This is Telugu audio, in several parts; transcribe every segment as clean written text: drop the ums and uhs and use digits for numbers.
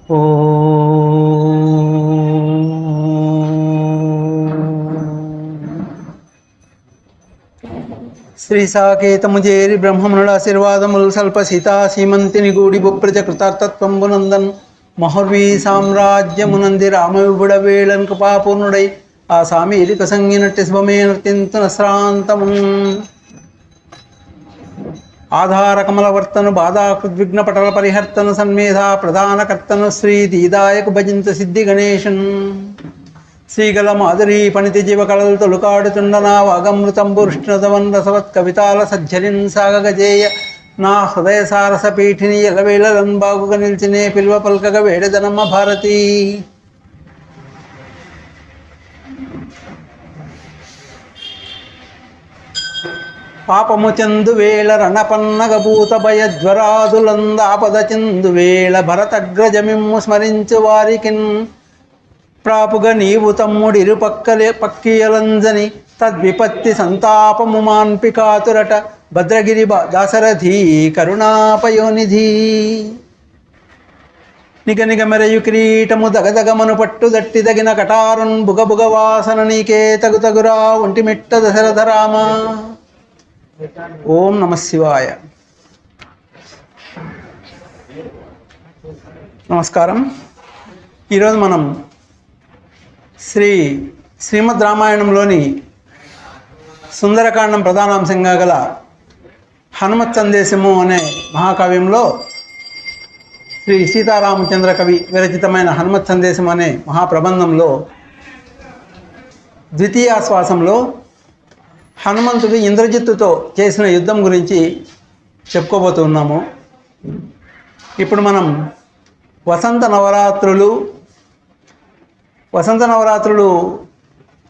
శ్రీ సాకేతము చేరి బ్రహ్మమునుల ఆశీర్వాదములు సల్ప సీతా సీమంతిని గూడి బొప్రజ కృతార్థత్వంబునందన్ మహర్వీ సామ్రాజ్యమునంది రామవిబుడ వేళన్ కృపాపూర్ణుడై ఆ సామి ఎరిక సంగినట్టి శుభమే నృత్యంతున శ్రాంతము ఆధార కమలవర్తను బాధాకృద్విఘ్న పటల పరిహర్తను సన్మేధా ప్రధానకర్తను శ్రీ దీదాయకు భజింత సిద్ధి గణేశన్ శ్రీగల మాధురీ పణితి జీవ కళలు తొలుకాడుతుండనా వాగమృతంబు విష్ణుతవన్ రసవత్ కవితాల సజ్జరిన్ సాగగజేయ నా హృదయ సారస పీఠిని ఎలవేళలన్ బాగుగా నిలిచినే పిల్వ పల్కగ వేడదనమ్మ భారతి. పాపము చందువేళ రణపన్నగభూత భయజ్వరాదులందాపద చందువేళ భరతగ్రజమిమ్ము స్మరించు వారికిన్ ప్రాపుగా నీవు తమ్ముడిరు పక్కియలంజని తద్విపత్తి సంతాపము మాన్పికాతురట భద్రగిరి దాశరథి కరుణాపయోనిధి. నిగనిగ మెరయు కిరీటము దగదగమను పట్టు దట్టి దగిన కటారున్ బుగబుగ వాసన నీకే తగుతగురా ఒంటిమిట్ట దశరథ రామ. ఓం నమ శివాయ. నమస్కారం. ఈరోజు మనం శ్రీమద్ రామాయణంలోని సుందరకాండం ప్రధానాంశంగా గల హనుమత్ సందేశము అనే మహాకావ్యంలో శ్రీ సీతారామచంద్ర కవి విరచితమైన హనుమత్ సందేశం అనే మహాప్రబంధంలో ద్వితీయాశ్వాసంలో హనుమంతుడు ఇంద్రజిత్తుతో చేసిన యుద్ధం గురించి చెప్పుకోబోతున్నాము. ఇప్పుడు మనం వసంత నవరాత్రులు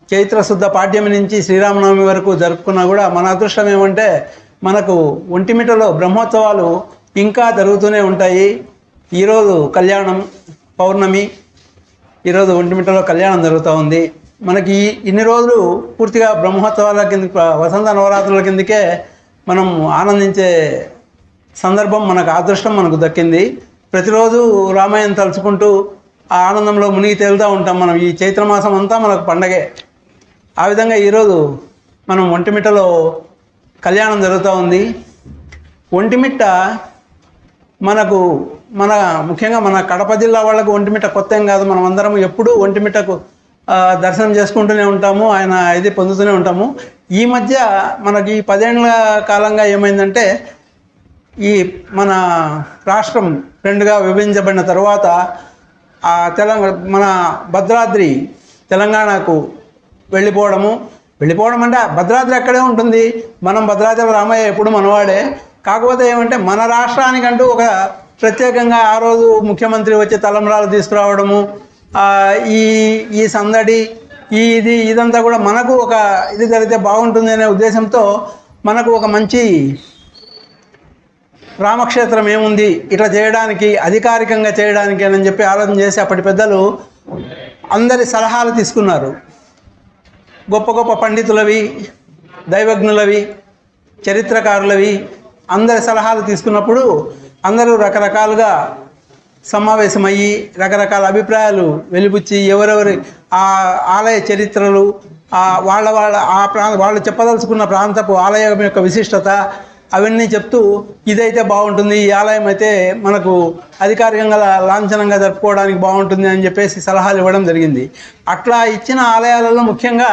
చైత్రశుద్ధ పాడ్యమి నుంచి శ్రీరామనవమి వరకు జరుపుకున్నా కూడా మన అదృష్టం ఏమంటే మనకు ఒంటిమిటలో బ్రహ్మోత్సవాలు ఇంకా జరుగుతూనే ఉంటాయి. ఈరోజు కళ్యాణం పౌర్ణమి, ఈరోజు ఒంటిమిటలో కళ్యాణం జరుగుతూ ఉంది. మనకి ఇన్ని రోజులు పూర్తిగా బ్రహ్మోత్సవాల కింద వసంత నవరాత్రుల కిందకే మనం ఆనందించే సందర్భం, మనకు అదృష్టం మనకు దక్కింది. ప్రతిరోజు రామాయణం తలుచుకుంటూ ఆ ఆనందంలో మునిగి తేలుతూ ఉంటాం. మనం ఈ చైత్రమాసం అంతా మనకు పండగే. ఆ విధంగా ఈరోజు మనం ఒంటిమిట్టలో కళ్యాణం జరుగుతూ ఉంది. ఒంటిమిట్ట ముఖ్యంగా మన కడప జిల్లా వాళ్ళకు ఒంటిమిట్ట కొత్త ఏం కాదు. మనం అందరం ఎప్పుడూ ఒంటిమిట్టకు దర్శనం చేసుకుంటూనే ఉంటాము, ఆయన ఇది పొందుతూనే ఉంటాము. ఈ మధ్య మనకి 10 ఏళ్ల కాలంగా ఏమైందంటే ఈ మన రాష్ట్రం రెండుగా విభజించబడిన తర్వాత మన భద్రాద్రి తెలంగాణకు వెళ్ళిపోవడం అంటే భద్రాద్రి అక్కడే ఉంటుంది. మనం భద్రాద్రి రామయ్య ఎప్పుడు మనవాడే. కాకపోతే ఏమంటే మన రాష్ట్రానికంటూ ఒక ప్రత్యేకంగా ఆ రోజు ముఖ్యమంత్రి వచ్చి తలంబ్రాలు తీసుకురావడము, ఈ సందడి ఇదంతా కూడా మనకు ఒక ఇది జరిగితే బాగుంటుంది అనే ఉద్దేశంతో మనకు ఒక మంచి రామక్షేత్రం ఏముంది ఇట్లా చేయడానికి, అధికారికంగా చేయడానికి అని చెప్పి ఆలోచన చేసి అప్పటి పెద్దలు అందరి సలహాలు తీసుకున్నారు. గొప్ప గొప్ప పండితులవి, దైవజ్ఞులవి, చరిత్రకారులవి అందరి సలహాలు తీసుకున్నప్పుడు అందరూ రకరకాలుగా సమావేశమయ్యి రకరకాల అభిప్రాయాలు వెలిబుచ్చి ఎవరెవరి ఆ ఆలయ చరిత్రలు, వాళ్ళు చెప్పదలుచుకున్న ప్రాంతపు ఆలయం యొక్క విశిష్టత అవన్నీ చెప్తూ ఇదైతే బాగుంటుంది, ఈ ఆలయం అయితే మనకు అధికారికంగా లాంఛనంగా జరుపుకోవడానికి బాగుంటుంది అని చెప్పేసి సలహాలు ఇవ్వడం జరిగింది. అట్లా ఇచ్చిన ఆలయాలలో ముఖ్యంగా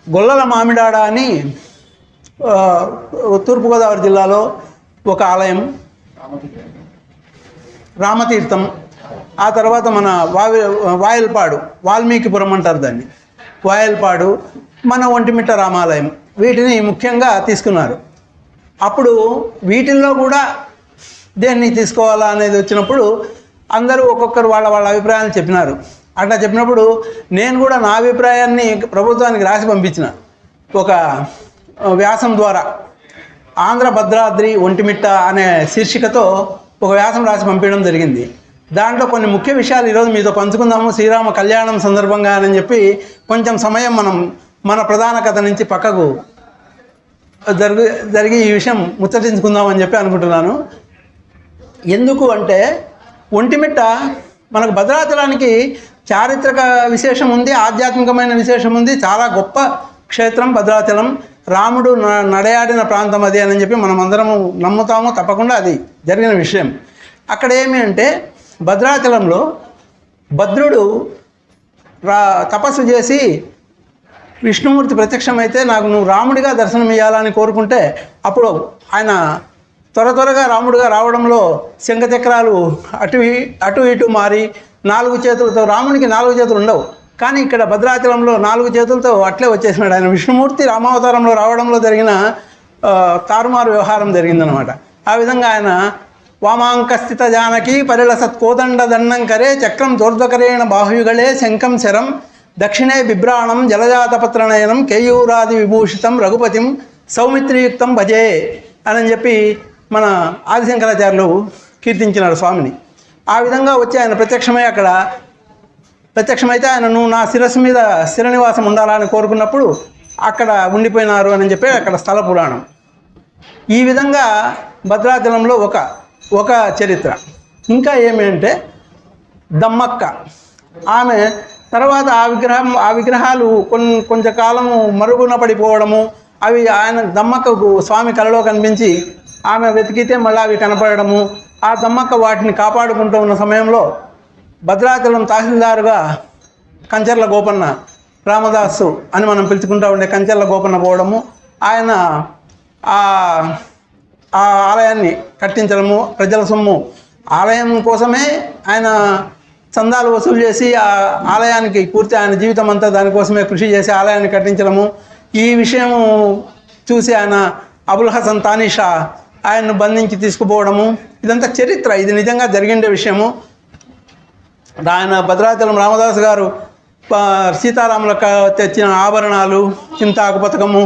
గొల్లల మామిడాడ అని తూర్పుగోదావరి జిల్లాలో ఒక ఆలయం, రామతీర్థం, ఆ తర్వాత మన వాయల్పాడు, వాల్మీకిపురం అంటారు దాన్ని, వాయల్పాడు, మన ఒంటిమిట్ట రామాలయం, వీటిని ముఖ్యంగా తీసుకున్నారు. అప్పుడు వీటిల్లో కూడా దేన్ని తీసుకోవాలా అనేది వచ్చినప్పుడు అందరూ ఒక్కొక్కరు వాళ్ళ అభిప్రాయాలు చెప్పినారు. అట్లా చెప్పినప్పుడు నేను కూడా నా అభిప్రాయాన్ని ప్రభుత్వానికి రాసి పంపించిన ఒక వ్యాసం ద్వారా, ఆంధ్ర భద్రాద్రి ఒంటిమిట్ట అనే శీర్షికతో ఒక వ్యాసం రాసి పంపించడం జరిగింది. దాంట్లో కొన్ని ముఖ్య విషయాలు ఈరోజు మీతో పంచుకుందాము శ్రీరామ కళ్యాణం సందర్భంగా అని చెప్పి కొంచెం సమయం మనం మన ప్రధాన కథ నుంచి పక్కకు జరిగి ఈ విషయం ముచ్చటించుకుందామని చెప్పి అనుకుంటున్నాను. ఎందుకు అంటే ఒంటిమిట్ట మనకు భద్రాచలానికి చారిత్రక విశేషం ఉంది, ఆధ్యాత్మికమైన విశేషం ఉంది. చాలా గొప్ప క్షేత్రం భద్రాచలం. రాముడు నడయాడిన ప్రాంతం అది అని చెప్పి మనం అందరము నమ్ముతాము. తప్పకుండా అది జరిగిన విషయం. అక్కడ ఏమి అంటే భద్రాచలంలో భద్రుడు తపస్సు చేసి విష్ణుమూర్తి ప్రత్యక్షమైతే నాకు నువ్వు రాముడిగా దర్శనం ఇవ్వాలని కోరుకుంటే అప్పుడు ఆయన త్వరగా రాముడిగా రావడంలో శంఖచక్రాలు అటు ఇటు మారి 4 చేతులతో, రామునికి 4 చేతులు ఉండవు కానీ ఇక్కడ భద్రాచలంలో 4 చేతులతో అట్లే వచ్చేసినాడు. ఆయన విష్ణుమూర్తి రామావతారంలో రావడంలో జరిగిన తారుమారు వ్యవహారం జరిగిందనమాట. ఆ విధంగా ఆయన వామాంకస్థిత జానకి పరిలసత్ కోదండ దండంకరే చక్రం దోర్ధ్వకరేణ బాహుయుగళే శంఖం శరం దక్షిణే బిభ్రాణం జలజాతపత్రనయనం కేయూరాది విభూషితం రఘుపతిం సౌమిత్రియుక్తం భజే అని చెప్పి మన ఆదిశంకరాచార్యులు కీర్తించినాడు స్వామిని. ఆ విధంగా వచ్చి ఆయన ప్రత్యక్షమైతే ఆయన నువ్వు నా శిరస్సు మీద స్థిరనివాసం ఉండాలని కోరుకున్నప్పుడు అక్కడ ఉండిపోయినారు అని చెప్పి అక్కడ స్థల పురాణం. ఈ విధంగా భద్రాచలంలో ఒక చరిత్ర. ఇంకా ఏమి దమ్మక్క, ఆమె తర్వాత ఆ విగ్రహాలు కొంచెంకాలము మరుగున పడిపోవడము, అవి ఆయన దమ్మక్కకు స్వామి కలలో కనిపించి ఆమె వెతికితే మళ్ళీ అవి కనపడము. ఆ దమ్మక్క వాటిని కాపాడుకుంటూ ఉన్న సమయంలో భద్రాచలం తహసీల్దారుగా కంచర్ల గోపన్న రామదాసు అని మనం పిలుచుకుంటూ ఉండే కంచర్ల గోపన్న పోవడము, ఆయన ఆ ఆలయాన్ని కట్టించడము, ప్రజల సొమ్ము ఆలయం కోసమే ఆయన చందాలు వసూలు చేసి ఆ ఆలయానికి పూర్తి ఆయన జీవితం అంతా దానికోసమే కృషి చేసి ఆలయాన్ని కట్టించడము. ఈ విషయం చూసి ఆయన అబుల్ హసన్ తానీషా ఆయన్ను బంధించి తీసుకుపోవడము, ఇదంతా చరిత్ర. ఇది నిజంగా జరిగిండే విషయము. ఆయన భద్రాచలం రామదాసు గారు సీతారాములకు తెచ్చిన ఆభరణాలు, చింతాకు పథకము,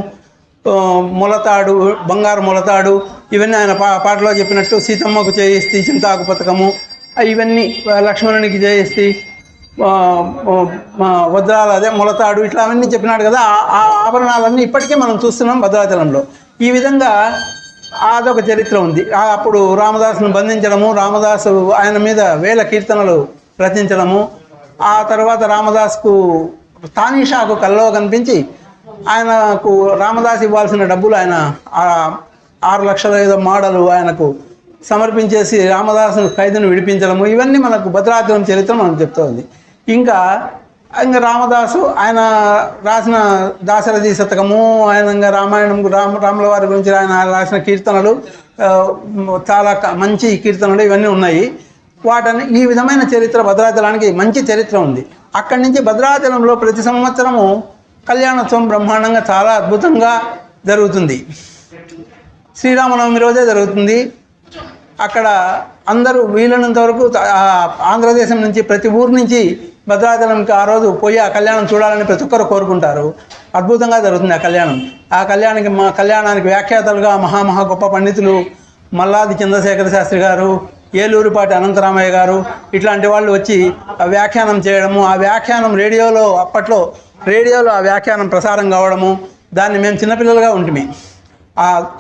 మొలతాడు, బంగారు మొలతాడు, ఇవన్నీ ఆయన పాటలో చెప్పినట్టు సీతమ్మకు చేయిస్తే చింతాకు పథకము, ఇవన్నీ లక్ష్మణునికి చేయిస్తే వజ్రాలు, అదే మొలతాడు, ఇట్లా అవన్నీ చెప్పినాడు కదా. ఆ ఆభరణాలన్నీ ఇప్పటికే మనం చూస్తున్నాం భద్రాచలంలో. ఈ విధంగా అదొక చరిత్ర ఉంది. అప్పుడు రామదాసును బంధించడము, రామదాసు ఆయన మీద వేల కీర్తనలు రచించడము, ఆ తర్వాత రామదాస్కు తానీషాకు కల్లో కనిపించి ఆయనకు రామదాస్ ఇవ్వాల్సిన డబ్బులు ఆయన 6 లక్షల ఏదో మోడలు ఆయనకు సమర్పించేసి రామదాసును ఖైదును విడిపించడము, ఇవన్నీ మనకు భద్రాచలం చరిత్ర మనకు చెప్తుంది. ఇంకా రామదాసు ఆయన రాసిన దాశరథి శతకము, ఆయన రామాయణం రాముల వారి గురించి ఆయన రాసిన కీర్తనలు చాలా మంచి కీర్తనలు ఇవన్నీ ఉన్నాయి. వాటిని ఈ విధమైన చరిత్ర భద్రాచలానికి మంచి చరిత్ర ఉంది. అక్కడి నుంచి భద్రాచలంలో ప్రతి సంవత్సరము కళ్యాణోత్సవం బ్రహ్మాండంగా చాలా అద్భుతంగా జరుగుతుంది. శ్రీరామనవమి రోజే జరుగుతుంది. అక్కడ అందరూ వీలైనంత వరకు ఆంధ్రదేశం నుంచి ప్రతి ఊరు నుంచి భద్రాచలంకి ఆ రోజు పోయి ఆ కళ్యాణం చూడాలని ప్రతి ఒక్కరు కోరుకుంటారు. అద్భుతంగా జరుగుతుంది ఆ కళ్యాణానికి వ్యాఖ్యాతలుగా మహా గొప్ప పండితులు మల్లాది చంద్రశేఖర శాస్త్రి గారు, ఏలూరుపాటి అనంతరామయ్య గారు, ఇట్లాంటి వాళ్ళు వచ్చి ఆ వ్యాఖ్యానం చేయడము, ఆ వ్యాఖ్యానం అప్పట్లో రేడియోలో ఆ వ్యాఖ్యానం ప్రసారం కావడము, దాన్ని మేము చిన్నపిల్లలుగా ఉంటుంది.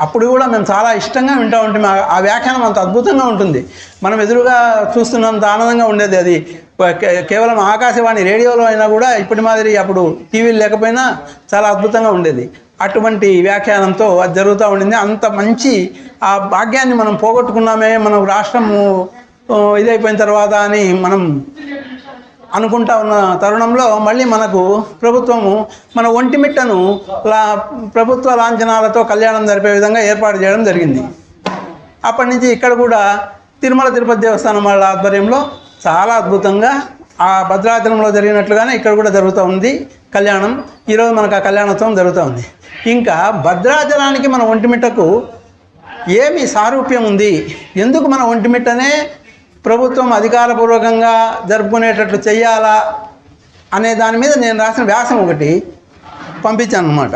అప్పుడు కూడా మేము చాలా ఇష్టంగా వింటూ ఉంటాం. ఆ వ్యాఖ్యానం అంత అద్భుతంగా ఉంటుంది. మనం ఎదురుగా చూస్తున్నంత ఆనందంగా ఉండేది. అది కేవలం ఆకాశవాణి రేడియోలో అయినా కూడా ఇప్పటి మాదిరి అప్పుడు టీవీలు లేకపోయినా చాలా అద్భుతంగా ఉండేది. అటువంటి వ్యాఖ్యానంతో అది జరుగుతూ ఉండింది. అంత మంచి ఆ భాగ్యాన్ని మనం పోగొట్టుకున్నామే, మనం రాష్ట్రము ఇదైపోయిన తర్వాత అని మనం అనుకుంటా ఉన్న తరుణంలో మళ్ళీ మనకు ప్రభుత్వము మన ఒంటిమిట్టను ప్రభుత్వ లాంఛనాలతో కళ్యాణం జరిపే విధంగా ఏర్పాటు చేయడం జరిగింది. అప్పటి నుంచి ఇక్కడ కూడా తిరుమల తిరుపతి దేవస్థానం వాళ్ళ ఆధ్వర్యంలో చాలా అద్భుతంగా ఆ భద్రాచలంలో జరిగినట్లుగానే ఇక్కడ కూడా జరుగుతూ ఉంది కళ్యాణం. ఈరోజు మనకు ఆ కళ్యాణోత్సవం జరుగుతూ ఉంది. ఇంకా భద్రాచలానికి మన ఒంటిమిట్టకు ఏమి సారూప్యం ఉంది, ఎందుకు మన ఒంటిమిట్టనే ప్రభుత్వం అధికారపూర్వకంగా జరుపుకునేటట్లు చెయ్యాలా అనే దాని మీద నేను రాసిన వ్యాసం ఒకటి పంపించాను అన్నమాట.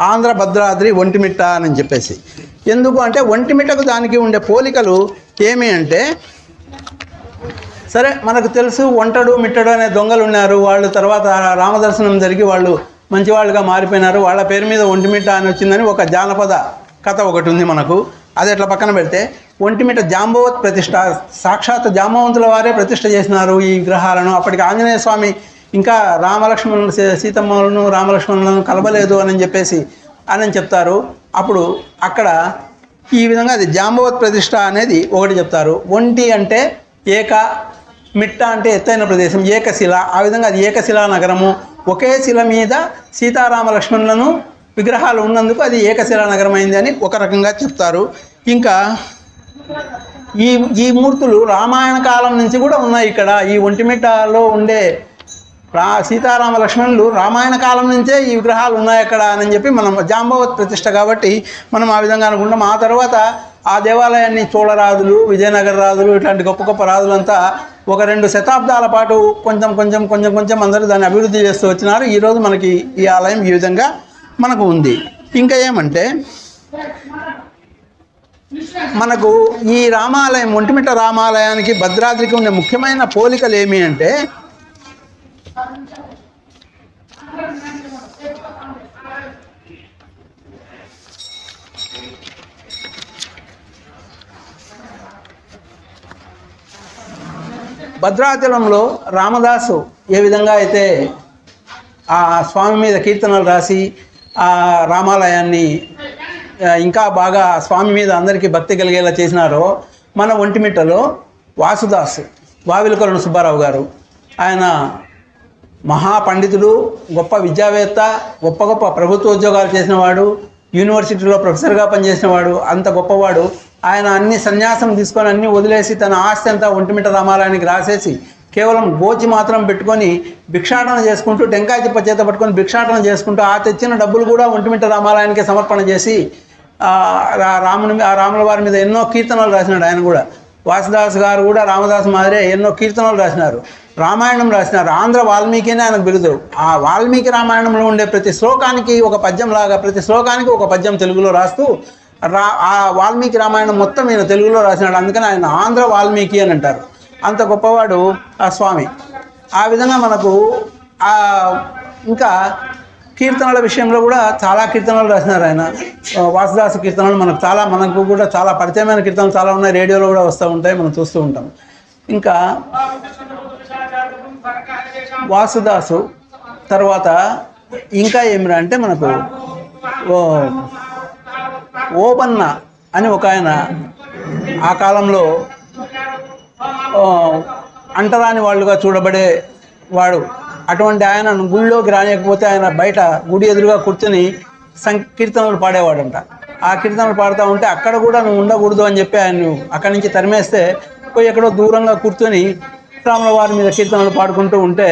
ఆంధ్ర భద్రాద్రి ఒంటిమిట్ట అని చెప్పేసి. ఎందుకు అంటే ఒంటిమిట్టకు దానికి ఉండే పోలికలు ఏమి అంటే, సరే మనకు తెలుసు ఒంటడు మిట్టడు అనే దొంగలు ఉన్నారు. వాళ్ళు తర్వాత రామదర్శనం జరిగి వాళ్ళు మంచివాళ్ళుగా మారిపోయినారు. వాళ్ళ పేరు మీద ఒంటిమిట్ట అని వచ్చిందని ఒక జానపద కథ ఒకటి ఉంది మనకు. అది ఎట్లా పక్కన పెడితే ఒంటిమిట్ట జాంబవత్ ప్రతిష్ట, సాక్షాత్ జాంబవంతుల వారే ప్రతిష్ట చేసినారు ఈ విగ్రహాలను. అప్పటికి ఆంజనేయ స్వామి ఇంకా రామలక్ష్మణులను సీతమ్మలను రామలక్ష్మణులను కలవలేదు అని చెప్పేసి అని చెప్తారు. అప్పుడు అక్కడ ఈ విధంగా అది జాంబవత్ ప్రతిష్ట అనేది ఒకటి చెప్తారు. ఒంటి అంటే ఏక, మిట్ట అంటే ఎత్తైన ప్రదేశం, ఏకశిల. ఆ విధంగా అది ఏకశిలా నగరము. ఒకే శిల మీద సీతారామ లక్ష్మణులను విగ్రహాలు ఉన్నందుకు అది ఏకశిలా నగరం అయింది అని ఒక రకంగా చెప్తారు. ఇంకా ఈ మూర్తులు రామాయణ కాలం నుంచి కూడా ఉన్నాయి ఇక్కడ. ఈ ఒంటిమిట్టలో ఉండే సీతారామ లక్ష్మణులు రామాయణ కాలం నుంచే ఈ విగ్రహాలు ఉన్నాయి అక్కడ అని చెప్పి మనం జాంబవత్ ప్రతిష్ట కాబట్టి మనం ఆ విధంగా అనుకుంటాం. ఆ తర్వాత ఆ దేవాలయాన్ని చోళరాజులు, విజయనగర రాజులు, ఇట్లాంటి గొప్ప గొప్ప రాజులంతా ఒక 2 శతాబ్దాల పాటు కొంచెం అందరూ దాన్ని అభివృద్ధి చేస్తూ వచ్చినారు. ఈరోజు మనకి ఈ ఆలయం ఈ విధంగా మనకు ఉంది. ఇంకా ఏమంటే మనకు ఈ రామాలయం, ఒంటిమిట్ట రామాలయానికి భద్రాద్రికి ఉండే ముఖ్యమైన పోలికలు ఏమి అంటే భద్రాచలంలో రామదాసు ఏ విధంగా అయితే ఆ స్వామి మీద కీర్తనలు రాసి ఆ రామాలయాన్ని ఇంకా బాగా స్వామి మీద అందరికీ భక్తి కలిగేలా చేసినారో, మన ఒంటిమిట్టలో వాసుదాసు వావిలకొలను సుబ్బారావు గారు, ఆయన మహాపండితుడు, గొప్ప విద్యావేత్త, గొప్ప ప్రభుత్వ ఉద్యోగాలు చేసినవాడు, యూనివర్సిటీలో ప్రొఫెసర్గా పనిచేసినవాడు, అంత గొప్పవాడు. ఆయన అన్ని సన్యాసం తీసుకొని అన్నీ వదిలేసి తన ఆస్తి అంతా ఒంటిమిట్ట రామాలయానికి రాసేసి కేవలం గోచి మాత్రం పెట్టుకొని భిక్షాటన చేసుకుంటూ, టెంకాయ చిప్ప చేత పట్టుకొని భిక్షాటన చేసుకుంటూ ఆ తెచ్చిన డబ్బులు కూడా ఒంటిమిట్ట రామాలయానికి సమర్పణ చేసి రాముల వారి మీద ఎన్నో కీర్తనలు రాసినాడు. ఆయన కూడా వాసుదాస్ గారు కూడా రామదాసు మాదిరే ఎన్నో కీర్తనలు రాసినారు, రామాయణం రాసినారు. ఆంధ్ర వాల్మీకి అని ఆయనకు బిరుదు. ఆ వాల్మీకి రామాయణంలో ఉండే ప్రతి శ్లోకానికి ఒక పద్యం లాగా, ప్రతి శ్లోకానికి ఒక పద్యం తెలుగులో రాస్తూ ఆ వాల్మీకి రామాయణం మొత్తం ఈయన తెలుగులో రాసినాడు. అందుకని ఆయన ఆంధ్ర వాల్మీకి అని అంటారు. అంత గొప్పవాడు ఆ స్వామి. ఆ విధంగా మనకు ఇంకా కీర్తనల విషయంలో కూడా చాలా కీర్తనలు రాసినారు ఆయన. వాసుదాసు కీర్తనలు మనకు కూడా చాలా పరిచయమైన కీర్తనలు చాలా ఉన్నాయి, రేడియోలో కూడా వస్తూ ఉంటాయి, మనం చూస్తూ ఉంటాం. ఇంకా వాసుదాసు తర్వాత ఇంకా ఏమిరా అంటే మనకు ఓబన్న అని ఒక ఆయన ఆ కాలంలో అంటరాని వాళ్ళుగా చూడబడే వాడు. అటువంటి ఆయన గుళ్ళోకి రానియకపోతే ఆయన బయట గుడి ఎదురుగా కూర్చొని సంకీర్తనలు పాడేవాడంట. ఆ కీర్తనలు పాడుతూ ఉంటే అక్కడ కూడా నువ్వు ఉండకూడదు అని చెప్పి ఆయన అక్కడి నుంచి తరిమేస్తే పోయి ఎక్కడో దూరంగా కూర్చొని రాముల వారి మీద కీర్తనలు పాడుకుంటూ ఉంటే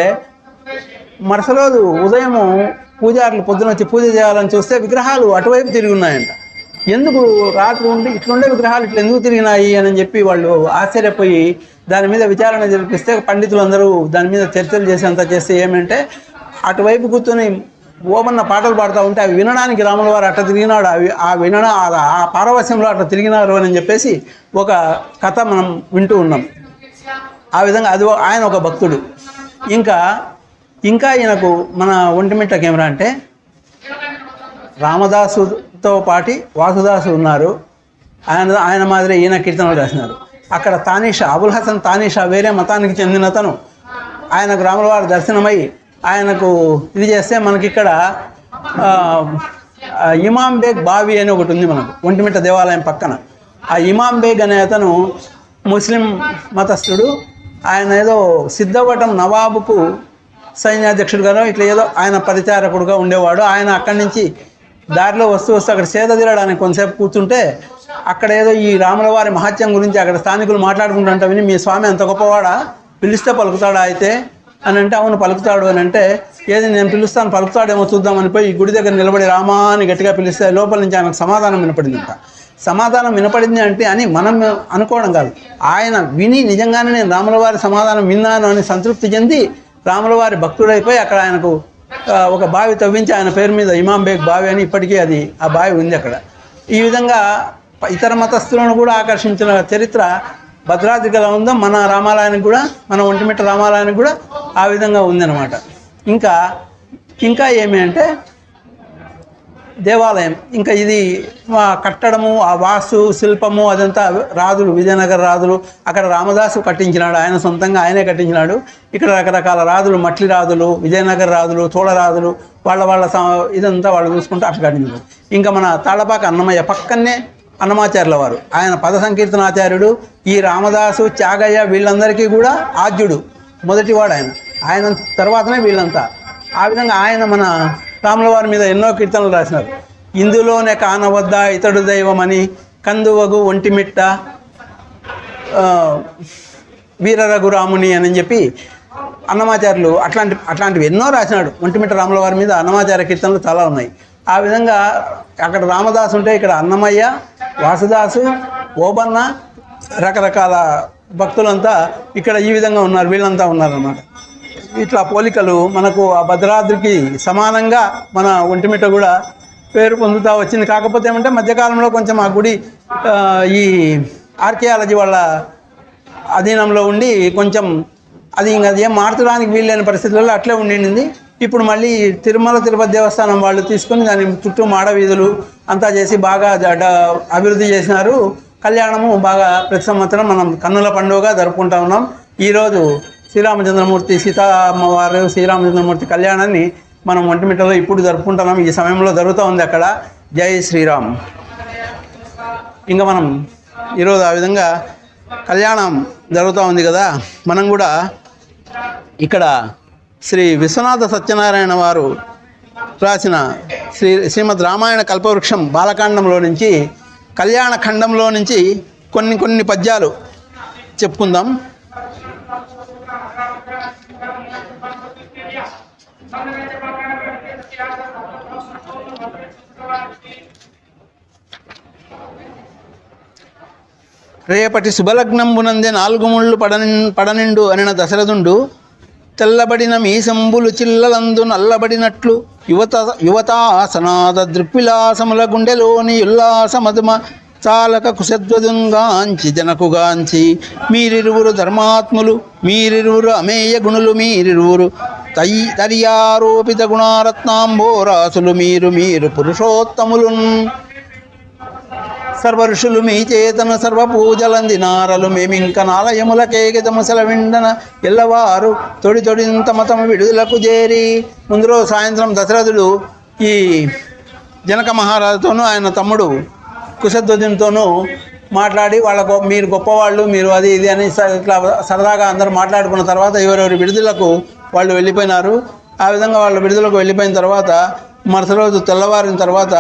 మరుసరోజు ఉదయము పూజారులు పొద్దున వచ్చి పూజ చేయాలని చూస్తే విగ్రహాలు అటువైపు తిరిగి ఉన్నాయంట. ఎందుకు రాత్రి ఉండి ఇట్లుండే విగ్రహాలు ఇట్లా ఎందుకు తిరిగినాయి అని చెప్పి వాళ్ళు ఆశ్చర్యపోయి దాని మీద విచారణ జరిపిస్తే పండితులు అందరూ దాని మీద చర్చలు చేసి అంతా చేస్తే ఏమంటే అటువైపు కూర్చొని ఓమన్న పాటలు పాడుతూ ఉంటే అవి వినడానికి రాముల వారు అట్లా తిరిగినాడు, ఆ పారవస్యంలో అట్లా తిరిగినారు అని చెప్పేసి ఒక కథ మనం వింటూ ఉన్నాం. ఆ విధంగా అది ఆయన ఒక భక్తుడు. ఇంకా ఈయనకు మన ఒంటిమిట్ట కెమెరా అంటే రామదాసుతో పాటి వాసుదాసు ఉన్నారు. ఆయన మాదిరి ఈయన కీర్తనలు రాసినారు. అక్కడ తానీషా, అబుల్ హసన్ తానీషా వేరే మతానికి చెందినతను. ఆయనకు రాముల వారి దర్శనమై ఆయనకు ఇది చేస్తే మనకిక్కడ ఇమాం బేగ్ బావి అని ఒకటి ఉంది మనకు ఒంటిమిట్ట దేవాలయం పక్కన. ఆ ఇమాం బేగ్ అనే అతను ముస్లిం మతస్థుడు. ఆయన ఏదో సిద్ధవటం నవాబుకు సైన్యాధ్యక్షుడుగానో ఇట్లా ఏదో ఆయన పరిచారకుడుగా ఉండేవాడు. ఆయన అక్కడి నుంచి దారిలో వస్తూ అక్కడ సేద తీరడానికి కొంతసేపు కూర్చుంటే అక్కడ ఏదో ఈ రాముల వారి మహత్యం గురించి అక్కడ స్థానికులు మాట్లాడుకుంటుంటా విని, మీ స్వామి అంత గొప్పవాడా, పిలిస్తే పలుకుతాడా అయితే అని అంటే, అవును పలుకుతాడు అని అంటే, ఏది నేను పిలుస్తాను పలుకుతాడేమో చూద్దామని పోయి ఈ గుడి దగ్గర నిలబడి రామా అని గట్టిగా పిలిస్తే లోపల నుంచి ఆయనకు సమాధానం వినపడిందంట. సమాధానం వినపడింది అంటే అని మనం అనుకోవడం కాదు, ఆయన విని నిజంగానే నేను రాముల వారి సమాధానం విన్నాను అని సంతృప్తి చెంది రాముల వారి భక్తుడైపోయి అక్కడ ఆయనకు ఒక బావి తవ్వించి ఆయన పేరు మీద ఇమాం బేగ్ బావి అని ఇప్పటికీ అది ఆ బావి ఉంది అక్కడ. ఈ విధంగా ఇతర మతస్థులను కూడా ఆకర్షించిన చరిత్ర భద్రాద్రిలో ఉందో మన రామాలయానికి కూడా, మన ఒంటిమిట్ట రామాలయానికి కూడా ఆ విధంగా ఉందన్నమాట. ఇంకా ఏమి అంటే దేవాలయం. ఇంకా ఇది కట్టడము, ఆ వాస్తు శిల్పము అదంతా రాజులు, విజయనగర రాజులు, అక్కడ రామదాసు కట్టించినాడు, ఆయన సొంతంగా ఆయనే కట్టించినాడు. ఇక్కడ రకరకాల రాజులు, మట్లి రాజులు, విజయనగర రాజులు, చోళ రాజులు వాళ్ళ ఇదంతా వాళ్ళు చూసుకుంటూ అట్లా కట్టించారు. ఇంకా మన తాళపాక అన్నమయ్య పక్కనే అన్నమాచార్యుల వారు, ఆయన పద సంకీర్తనాచార్యుడు. ఈ రామదాసు, త్యాగయ్య వీళ్ళందరికీ కూడా ఆద్యుడు, మొదటివాడు ఆయన తర్వాతనే వీళ్ళంతా. ఆ విధంగా ఆయన మన రాముల వారి మీద ఎన్నో కీర్తనలు రాసినారు. ఇందులోనే కానవద్ద ఇతడు దైవమని, కందువగు ఒంటిమిట్ట వీర రఘురాముని అని చెప్పి అన్నమాచార్యులు అట్లాంటివి ఎన్నో రాసినాడు. ఒంటిమిట్ట రాముల వారి మీద అన్నమాచార్య కీర్తనలు చాలా ఉన్నాయి. ఆ విధంగా అక్కడ రామదాసు ఉంటే ఇక్కడ అన్నమయ్య, వాసుదాసు, ఓబన్న, రకరకాల భక్తులంతా ఇక్కడ ఈ విధంగా ఉన్నారు, వీళ్ళంతా ఉన్నారన్నమాట. ఇట్లా పోలికలు మనకు ఆ భద్రాద్రికి సమానంగా మన ఒంటిమిట్ట కూడా పేరు పొందుతూ వచ్చింది. కాకపోతే ఏమంటే మధ్యకాలంలో కొంచెం ఆ గుడి ఈ ఆర్కియాలజీ వాళ్ళ అధీనంలో ఉండి కొంచెం అది ఇంకా ఏం మార్చడానికి వీల్లేని పరిస్థితుల్లో అట్లే ఉండింది. ఇప్పుడు మళ్ళీ తిరుమల తిరుపతి దేవస్థానం వాళ్ళు తీసుకొని దాని చుట్టూ మాడ వీధులు అంతా చేసి బాగా అభివృద్ధి చేసినారు. కళ్యాణము బాగా ప్రతి సంవత్సరం మనం కన్నుల పండుగగా జరుపుకుంటా ఉన్నాం. ఈరోజు శ్రీరామచంద్రమూర్తి, సీతామ్మవారు, శ్రీరామచంద్రమూర్తి కళ్యాణాన్ని మనం ఒంటిమిట్టలో ఇప్పుడు జరుపుకుంటున్నాం. ఈ సమయంలో జరుగుతూ ఉంది అక్కడ. జై శ్రీరామ్. ఇంకా మనం ఈరోజు ఆ విధంగా కళ్యాణం జరుగుతూ ఉంది కదా, మనం కూడా ఇక్కడ శ్రీ విశ్వనాథ సత్యనారాయణ వారు రాసిన శ్రీమద్ రామాయణ కల్పవృక్షం బాలకాండంలో నుంచి, కళ్యాణ ఖండంలో నుంచి కొన్ని పద్యాలు చెప్పుకుందాం. రేపటి శుభలగ్నంబునందే 4 ముళ్ళు పడనిండు అనిన దశరథుండు, తెల్లబడిన మీసంబులు చిల్లలందు నల్లబడినట్లు యువతా సనాద దృక్విలాసముల గుండెలోని ఉల్లాస మధుమ చాలక కుశధ్వజుంగాంచి జనకుగాంచి, మీరిరువురు ధర్మాత్ములు, మీరిరువురు అమేయ గుణులు, మీరిరువురు తర్యారోపిత గుణారత్నాంబోరాసులు, మీరు పురుషోత్తములున్. సర్వఋషులు మీ చేతన సర్వపూజలందినారలు, మేమింక నాలయములకేగితము సెలవిండన ఎల్లవారు తొడితొడింత మతము విడుదలకు చేరి. ముందు రోజు సాయంత్రం దశరథుడు ఈ జనక మహారాజుతోనూ ఆయన తమ్ముడు కుశధ్వజునితోనూ మాట్లాడి వాళ్ళకు మీరు గొప్పవాళ్ళు, మీరు అది ఇది అని ఇట్లా సరదాగా అందరూ మాట్లాడుకున్న తర్వాత ఎవరెవరి విడుదలకు వాళ్ళు వెళ్ళిపోయినారు. ఆ విధంగా వాళ్ళు విడుదలకు వెళ్ళిపోయిన తర్వాత మరుసటి రోజు తెల్లవారిన తర్వాత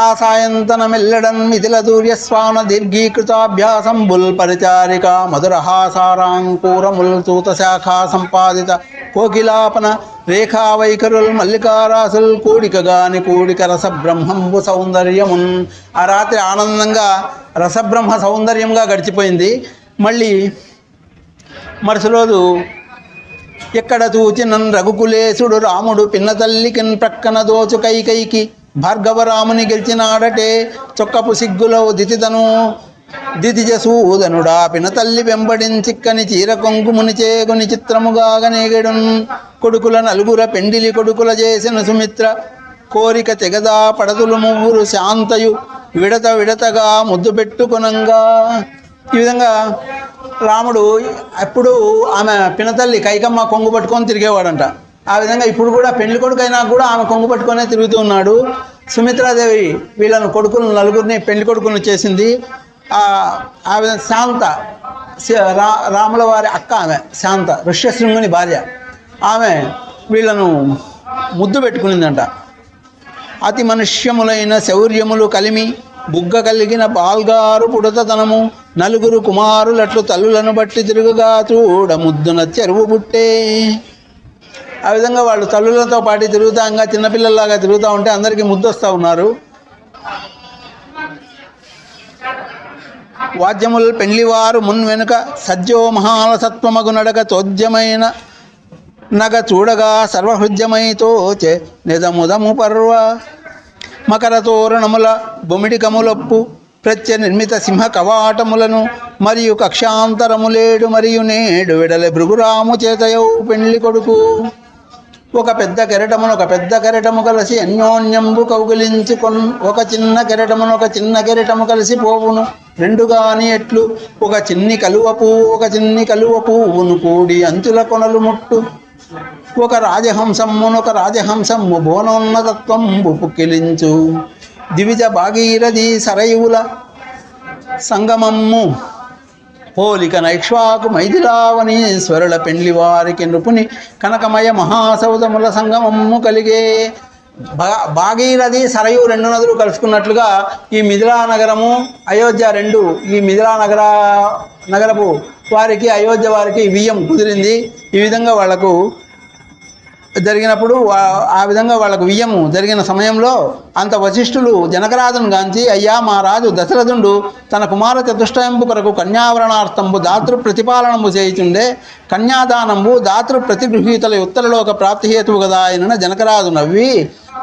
ఆ సాయంతనమెల్లడన్ మిథిల దూర్యస్వాన దీర్ఘీకృతాభ్యాసంబుల్ పరిచారిక మధురహాసారాంకూరముల్ సూత శాఖా సంపాదిత కోకిలాపన రేఖావైఖరుల్ మల్లికారాసుల్ కూడికగాని కూడిక రసబ్రహ్మంబు సౌందర్యమున్. ఆ రాత్రి ఆనందంగా రసబ్రహ్మ సౌందర్యంగా గడిచిపోయింది. మళ్ళీ మరుసటి ఎక్కడ చూచినన్ రఘుకులేశుడు రాముడు పిన్న తల్లికిన్ ప్రక్కన దోచు కైకైకి, భార్గవరాముని గెలిచినాడటే చొక్కపు సిగ్గులో దితిజసూదనుడా, పినతల్లి వెంబడించిక్కని చీర కొంగుముని చేగుని చిత్రముగాగనేగెడున్. కొడుకుల 4 పెండిలి కొడుకుల చేసిన సుమిత్ర, కోరిక తెగదా పడదులు ముగ్గురు శాంతయు విడతగా ముద్దు పెట్టుకునంగా. ఈ విధంగా రాముడు ఎప్పుడు ఆమె పినతల్లి కైకమ్మ కొంగు పట్టుకొని తిరిగేవాడంట. ఆ విధంగా ఇప్పుడు కూడా పెళ్లి కొడుకైనా కూడా ఆమె కొంగు పట్టుకొనే తిరుగుతూ ఉన్నాడు. సుమిత్రాదేవి వీళ్ళను కొడుకులను 4 పెళ్లి కొడుకులను చేసింది. ఆ విధంగా శాంత, రాముల వారి అక్క ఆమె శాంత, ఋష్యశృంగుని భార్య, ఆమె వీళ్ళను ముద్దు పెట్టుకునిందంట. అతి మనుష్యములైన శౌర్యములు కలిమి బుగ్గ కలిగిన బాల్గారు పుడతతనము, 4 కుమారులట్లు తల్లులను బట్టి తిరుగుగా చూడ ముద్దున చెరువు పుట్టే. ఆ విధంగా వాళ్ళు తల్లులతో పాటు తిరుగుతాంగా చిన్నపిల్లల్లాగా తిరుగుతూ ఉంటే అందరికీ ముద్దొస్తూ ఉన్నారు. వాద్యముల్ పెండ్లివారు వెనుక సజ్జో మహాలసత్వమగు నడక తోద్యమైన నగ చూడగా సర్వహృద్యమైతోచే నిజముదము పర్వ. మకర తోరణముల బొమిడికములొప్పు ప్రత్య నిర్మిత సింహ కవాటములను మరియు కక్షాంతరములేడు మరియు నేడు విడలె భృగురాము చేతయౌ పెండ్లి కొడుకు. ఒక పెద్ద కెరటము కలిసి అన్యోన్యంబు కౌగిలించుకొన్ ఒక చిన్న కెరటము కలిసి పోవును రెండుగాని ఎట్లు ఒక చిన్ని కలువ పువ్వును కూడి అంచుల కొనలు ముట్టు ఒక రాజహంసమ్ము భువనోన్నతత్వంబు పుక్కిలించు దివిజ భాగీరథి సరయువుల సంగమమ్ము పోలిక నైక్ష్వాకు మైథిలావనీశ్వరుల పెండ్లి వారికి నృపుని కనకమయ మహాసౌధముల సంగమమ్ము కలిగే. భాగీరథి సరయు రెండు నదులు కలుసుకున్నట్లుగా ఈ మిథిలా నగరము అయోధ్య రెండు, ఈ మిథిలా నగరపు వారికి అయోధ్య వారికి వియ్యం కుదిరింది. ఈ విధంగా వాళ్లకు జరిగినప్పుడు ఆ విధంగా వాళ్ళకు వియ్యము జరిగిన సమయంలో అంత వశిష్ఠులు జనకరాజును గాంచి, అయ్యా మా రాజు దశరథుడు తన కుమార చతుష్టయంబు కొరకు కన్యావరణార్థంబు దాతృ ప్రతిపాలనము చేయుచుండే, కన్యాదానంబు దాతృ ప్రతిగృహీతల ఉత్తరలోక ప్రాప్తిహేతువు కదా ఆయన జనకరాజు నవ్వి,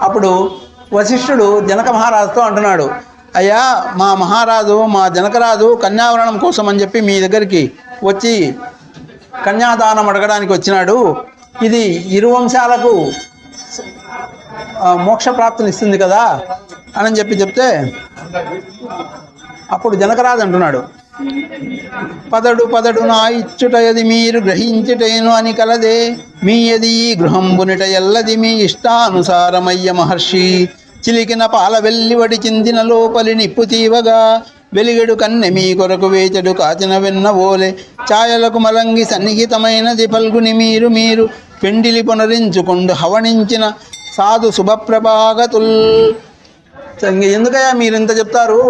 అప్పుడు వశిష్ఠుడు జనక మహారాజుతో అంటున్నాడు, అయ్యా మా జనకరాజు కన్యావరణం కోసం అని చెప్పి మీ దగ్గరికి వచ్చి కన్యాదానం అడగడానికి వచ్చినాడు. ఇది ఇరు వంశాలకు మోక్షప్రాప్తిని ఇస్తుంది కదా అని చెప్తే అప్పుడు జనకరాజు అంటున్నాడు, పదడు నా ఇచ్చుటయది మీరు గ్రహించుటేను అని కలదే మీ యది గృహంబునిట ఎల్లది మీ ఇష్టానుసారమయ్య మహర్షి చిలికిన పాల వెల్లివడి చిందిన లోపలి నిప్పు తీవగా వెలిగెడు కన్నె మీ కొరకు వేచడు కాచిన వెన్న ఓలే ఛాయలకు మలంగి సన్నిహితమైనది పల్గుని మీరు పెండిలి పునరించుకొండు హవణించిన సాధు శుభప్రభాగతుల్. ఎందుకయ్యా మీరు ఇంత చెప్తారు?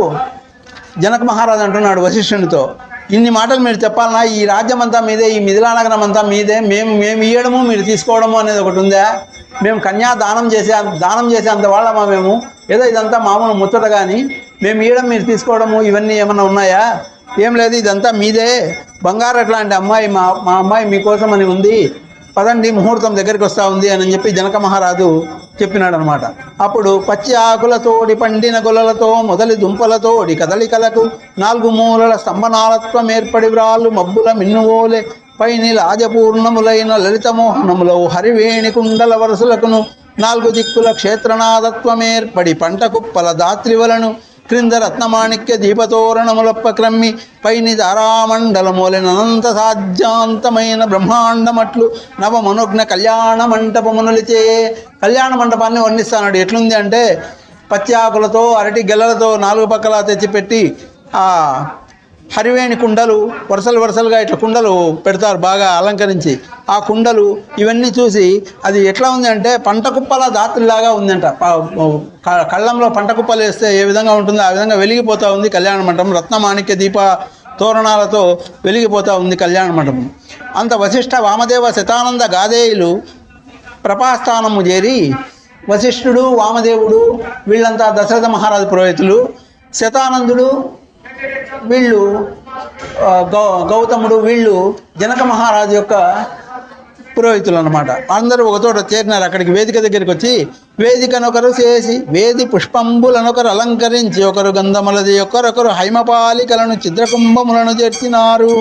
జనక మహారాజు అంటున్నాడు వశిష్ఠునితో, ఇన్ని మాటలు మీరు చెప్పాలన్నా? ఈ రాజ్యం అంతా మీదే, ఈ మిథిలా నగరం అంతా మీదే, మేము ఇయ్యడము మీరు తీసుకోవడము అనేది ఒకటి ఉందా? మేము దానం చేసే అంత వాళ్ళమా మేము? ఏదో ఇదంతా మామూలు ముచ్చట కానీ మేము ఇయ్యడం మీరు తీసుకోవడము ఇవన్నీ ఏమన్నా ఉన్నాయా? ఏం లేదు, ఇదంతా మీదే. బంగారు అట్లాంటి అమ్మాయి మా అమ్మాయి మీకోసం అని ఉంది, పదండి ముహూర్తం దగ్గరికి వస్తూ ఉంది అని చెప్పి జనక మహారాజు చెప్పినాడు అనమాట. అప్పుడు పచ్చి ఆకులతోడి పండిన గొలలతో మొదలి దుంపలతోడి కదలికలకు 4 మూలల స్తంభనాలత్వం ఏర్పడి వ్రాళ్ళు మబ్బుల మిన్నువోలే పైని లాజపూర్ణములైన లలితమోహనములో హరివేణి కుండల వరుసలకును 4 దిక్కుల క్షేత్రనాదత్వమేర్పడి పంట కుప్పల దాత్రివలను క్రింద రత్నమాణిక్య దీపతోరణములొప్ప క్రమ్మి పైని దారామండలమూలెన అనంత సాధ్యాంతమైన బ్రహ్మాండమట్లు నవమనుజ్ఞ కళ్యాణ మంటపమునలిచే. కళ్యాణ మంటపాన్ని వర్ణిస్తాడు. ఎట్లుంది అంటే పచ్చి ఆకులతో అరటి గెలలతో 4 పక్కలా తెచ్చిపెట్టి ఆ హరివేణి కుండలు వరుసలుగా ఇట్లా కుండలు పెడతారు బాగా అలంకరించి. ఆ కుండలు ఇవన్నీ చూసి అది ఎట్లా ఉంది అంటే పంట కుప్పల దాత్రిలాగా ఉందంట. కళ్ళంలో పంట కుప్పలు వేస్తే ఏ విధంగా ఉంటుందో ఆ విధంగా వెలిగిపోతూ ఉంది కళ్యాణ మంటపం. రత్నమాణిక్య దీప తోరణాలతో వెలిగిపోతూ ఉంది కళ్యాణ మంటపం. అంత వశిష్ఠ వామదేవ శతానంద గాదేయులు ప్రపాస్థానము చేరి వశిష్ఠుడు వామదేవుడు వీళ్ళంతా దశరథ మహారాజు పురోహితులు, శతానందుడు వీళ్ళు గౌతముడు వీళ్ళు జనక మహారాజు యొక్క పురోహితులు అన్నమాట. అందరూ ఒకచోట చేరినారు. అక్కడికి వేదిక దగ్గరికి వచ్చి వేదికనొకరు చేసి వేది పుష్పంబులనొకరు అలంకరించి ఒకరు గంధములది ఒకరొకరు హైమపాలికలను చిద్రకుంభములను చేర్చినారు.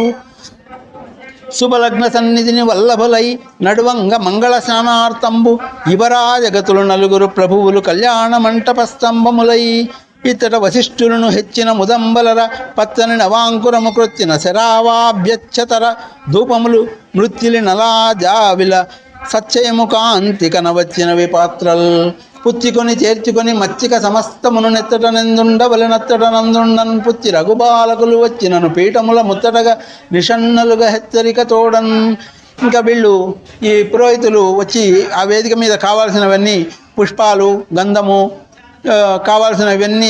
శుభలగ్న సన్నిధిని వల్లభులై నడువంగ మంగళ స్నానార్థంబు యువరాజగతులు 4 ప్రభువులు కళ్యాణ మంటప స్తంభములై ఇతట వశిష్ఠులను హెచ్చిన ముదంబలర పచ్చని నవాంకురము కృత్చిన శరావాభ్యచ్చతర ధూపములు మృత్యులి నలాజావిల సచ్చయము కాంతి కనవచ్చినవి పాత్రల్ పుచ్చికొని చేర్చుకొని మచ్చిక సమస్తమును నెత్తటనందుండవలెనత్తటనందుండన్ పుచ్చి రఘుబాలకులు వచ్చినను పీఠముల ముత్తటగా నిషన్నలుగా హెచ్చరిక తోడన్. ఇంకా వీళ్ళు ఈ పురోహితులు వచ్చి ఆ వేదిక మీద కావాల్సినవన్నీ పుష్పాలు గంధము కావాల్సినవన్నీ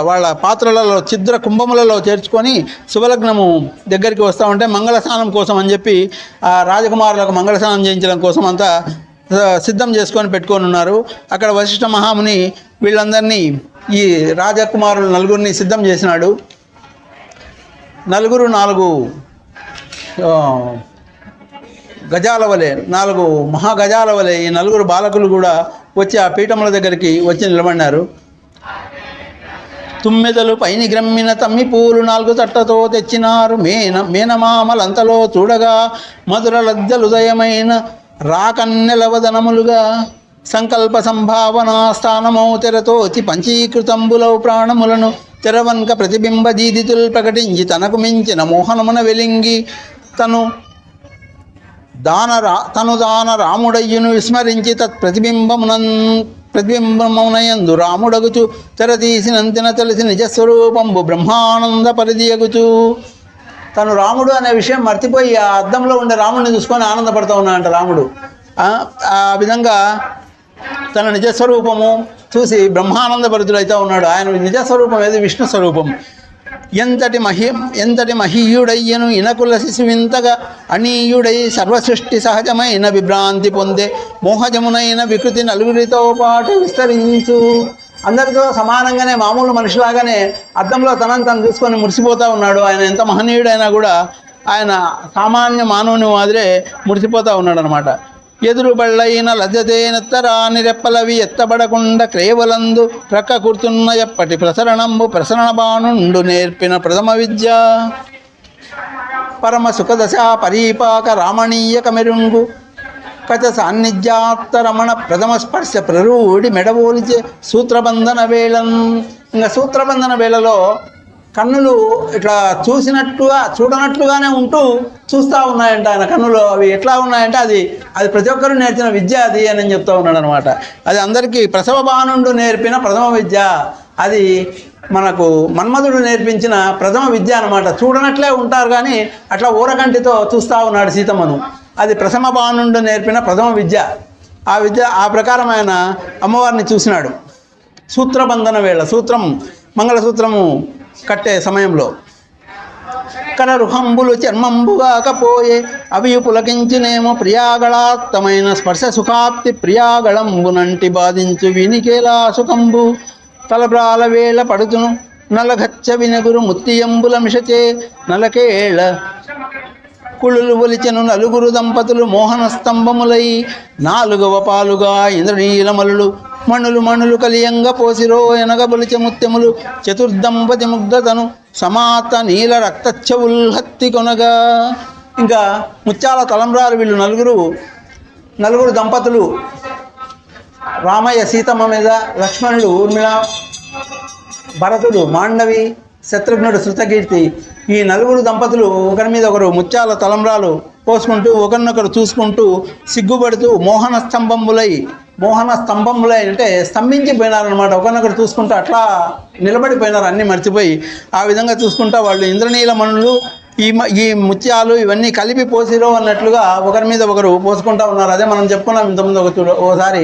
వాళ్ళ పాత్రలలో ఛిద్ర కుంభములలో చేర్చుకొని శుభలగ్నము దగ్గరికి వస్తూ ఉంటే మంగళ స్నానం కోసం అని చెప్పి ఆ రాజకుమారులకు మంగళ స్నానం చేయించడం కోసం అంతా సిద్ధం చేసుకొని పెట్టుకొని ఉన్నారు. అక్కడ వశిష్ఠ మహాముని వీళ్ళందరినీ ఈ రాజకుమారులు 4 సిద్ధం చేసినాడు. 4 గజాల వలె 4 మహాగజాల వలె ఈ 4 బాలకులు కూడా వచ్చి ఆ పీఠముల దగ్గరికి వచ్చి నిలబడినారు. తుమ్మెదలు పైని గ్రమ్మిన తమ్మి పూలు 4 తట్టతో తెచ్చినారు. మేనమామలంతలో చూడగా మధుర లజ్జలుదయమైన రాకన్నెలవదనములుగా సంకల్ప సంభావన స్థానమౌ తెరతోచి పంచీకృతంబులౌ ప్రాణములను తెరవన్క ప్రతిబింబ దీదితులు ప్రకటించి తనకు మించిన మోహనమున వెలింగి తను దాన రాముడయ్యును విస్మరించి ప్రతిబింబమునయందు రాముడగుచు తెరతీసినంతిన తెలిసి నిజస్వరూపంబు బ్రహ్మానంద పరిధియగుచు. తను రాముడు అనే విషయం మర్చిపోయి ఆ అద్దంలో ఉండే రాముడిని చూసుకొని ఆనందపడుతూ ఉన్నాడంట రాముడు. ఆ విధంగా తన నిజస్వరూపము చూసి బ్రహ్మానంద భరితుడైతే ఉన్నాడు. ఆయన నిజస్వరూపం ఏది? విష్ణు స్వరూపం. ఎంతటి మహీయుడయ్యను ఇనకుల శిశువింతగా అనీయుడై సర్వసృష్టి సహజమైన విభ్రాంతి పొందే మోహజమునైన వికృతి నలుగురితో పాటు విస్తరించు. అందరితో సమానంగానే మామూలు మనిషిలాగానే అద్దంలో తనని తను చూసుకొని మురిసిపోతూ ఉన్నాడు. ఆయన ఎంత మహనీయుడైనా కూడా ఆయన సామాన్య మానవుని మాదిరే మురిసిపోతూ ఉన్నాడు అనమాట. ఎదురు బళ్ళైన లజ్జతేనెత్తరాని రెప్పలవి ఎత్తబడకుండా క్రేవలందు ప్రక్క కూర్చున్న ఎప్పటి ప్రసరణ బాణుండు నేర్పిన ప్రథమ విద్య పరమ సుఖదశ పరీపాక రామణీయక మెరుంగు కచ సాన్నిధ్యాత్తరమణ ప్రథమ స్పర్శ ప్రరూఢి మెడబోలిచే సూత్రబంధన వేళం. ఇంకా సూత్రబంధన వేళలో కన్నులు ఇట్లా చూడనట్లుగానే ఉంటూ చూస్తూ ఉన్నాయంట ఆయన కన్నులు. అవి ఎట్లా ఉన్నాయంటే అది ప్రతి ఒక్కరూ నేర్చిన విద్య అది అని చెప్తూ ఉన్నాడు అనమాట. అది అందరికీ ప్రసవ బాణుండు నేర్పిన ప్రథమ విద్య. అది మనకు మన్మధుడు నేర్పించిన ప్రథమ విద్య అనమాట. చూడనట్లే ఉంటారు కానీ అట్లా ఊరకంటితో చూస్తూ ఉన్నాడు సీతమ్మను. అది ప్రథమ బాణుండు నేర్పిన ప్రథమ విద్య. ఆ ప్రకారం ఆయన అమ్మవారిని చూసినాడు. సూత్రబంధన వేళ, మంగళసూత్రము కట్టే సమయంలో కరరుహంబులు చర్మంబుగాకపోయే అవి పులకించినేమో ప్రియాగళాత్తమైన స్పర్శ సుఖాప్తి ప్రియాగళంబునంటి బాధించు వినికేలా సుఖంబు తలబ్రాల వేళ పడుతును నలగచ్చ వినగురు ముత్తియంబుల మిషచే నలకేళ కుళులు ఒలిచెను నలుగురు దంపతులు మోహన స్తంభములై 4వ పాలుగా ఇంద్రనీలమలులు మణులు కలియంగ పోసిరో ఎనగ బొలిచె ముత్యములు చతుర్దంపతి ముగ్ధతను సమాత నీల రక్తచ్చవుల్హత్తి కొనగా. ఇంకా ముత్యాల తలంబ్రాలు వీళ్ళు నలుగురు దంపతులు రామయ్య సీతమ్మ మీద, లక్ష్మణుడు ఊర్మిళ, భరతుడు మాండవి, శత్రుఘ్నుడు శృతకీర్తి, ఈ 4 దంపతులు ఒకరి మీద ఒకరు ముత్యాల తలంబ్రాలు పోసుకుంటూ ఒకరినొకరు చూసుకుంటూ సిగ్గుపడుతూ మోహన స్తంభములై అంటే స్తంభించిపోయినారనమాట. ఒకరినొకరు చూసుకుంటూ అట్లా నిలబడిపోయినారు, అన్నీ మర్చిపోయి. ఆ విధంగా చూసుకుంటా వాళ్ళు ఇంద్రనీలమణులు ఈ ముత్యాలు ఇవన్నీ కలిపి పోసిరో అన్నట్లుగా ఒకరి మీద ఒకరు పోసుకుంటా ఉన్నారు. అదే మనం చెప్పుకున్నాం ఇంతకుముందు ఓసారి.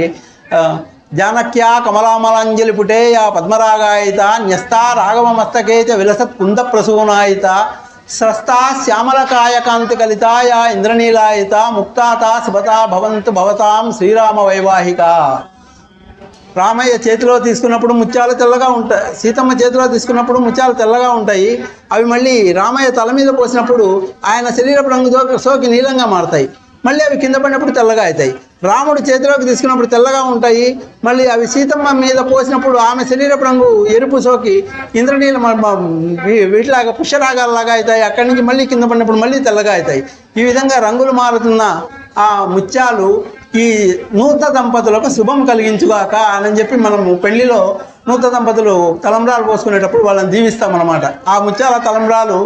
జానక్యా కమలామలాంజలి పుటేయ పద్మరాగాయిత న్యస్తా రాఘవ మస్తకేచ విలసత్ కుంద ప్రసూనాయిత స్రస్తా శ్యామలకాయ కాంతి కలితాయ ఇంద్రనీలాయిత ముక్తాత శుభతా భవంతు భవతాం శ్రీరామ వైవాహిక. రామయ్య చేతిలో తీసుకున్నప్పుడు ముత్యాలు తెల్లగా ఉంటాయి, సీతమ్మ చేతిలో తీసుకున్నప్పుడు ముత్యాలు తెల్లగా ఉంటాయి. అవి మళ్ళీ రామయ్య తల మీద పోసినప్పుడు ఆయన శరీరపు రంగుతో సోకి నీలంగా మారుతాయి. మళ్ళీ అవి కింద పడినప్పుడు తెల్లగా అవుతాయి. రాముడు చేతిలోకి తీసుకున్నప్పుడు తెల్లగా ఉంటాయి, మళ్ళీ అవి సీతమ్మ మీద పోసినప్పుడు ఆమె శరీరపు రంగు ఎరుపు సోకి ఇంద్రనీల వీటిలాగా పుష్యరాగాల్లాగా అవుతాయి. అక్కడి నుంచి మళ్ళీ కింద పడినప్పుడు మళ్ళీ తెల్లగా అవుతాయి. ఈ విధంగా రంగులు మారుతున్న ఆ ముత్యాలు ఈ నూతన దంపతులకు శుభం కలిగించుగాక అని చెప్పి మనము పెళ్లిలో నూతన దంపతులు తలంబ్రాలు పోసుకునేటప్పుడు వాళ్ళని దీవిస్తామన్నమాట. ఆ ముత్యాల తలంబ్రాలు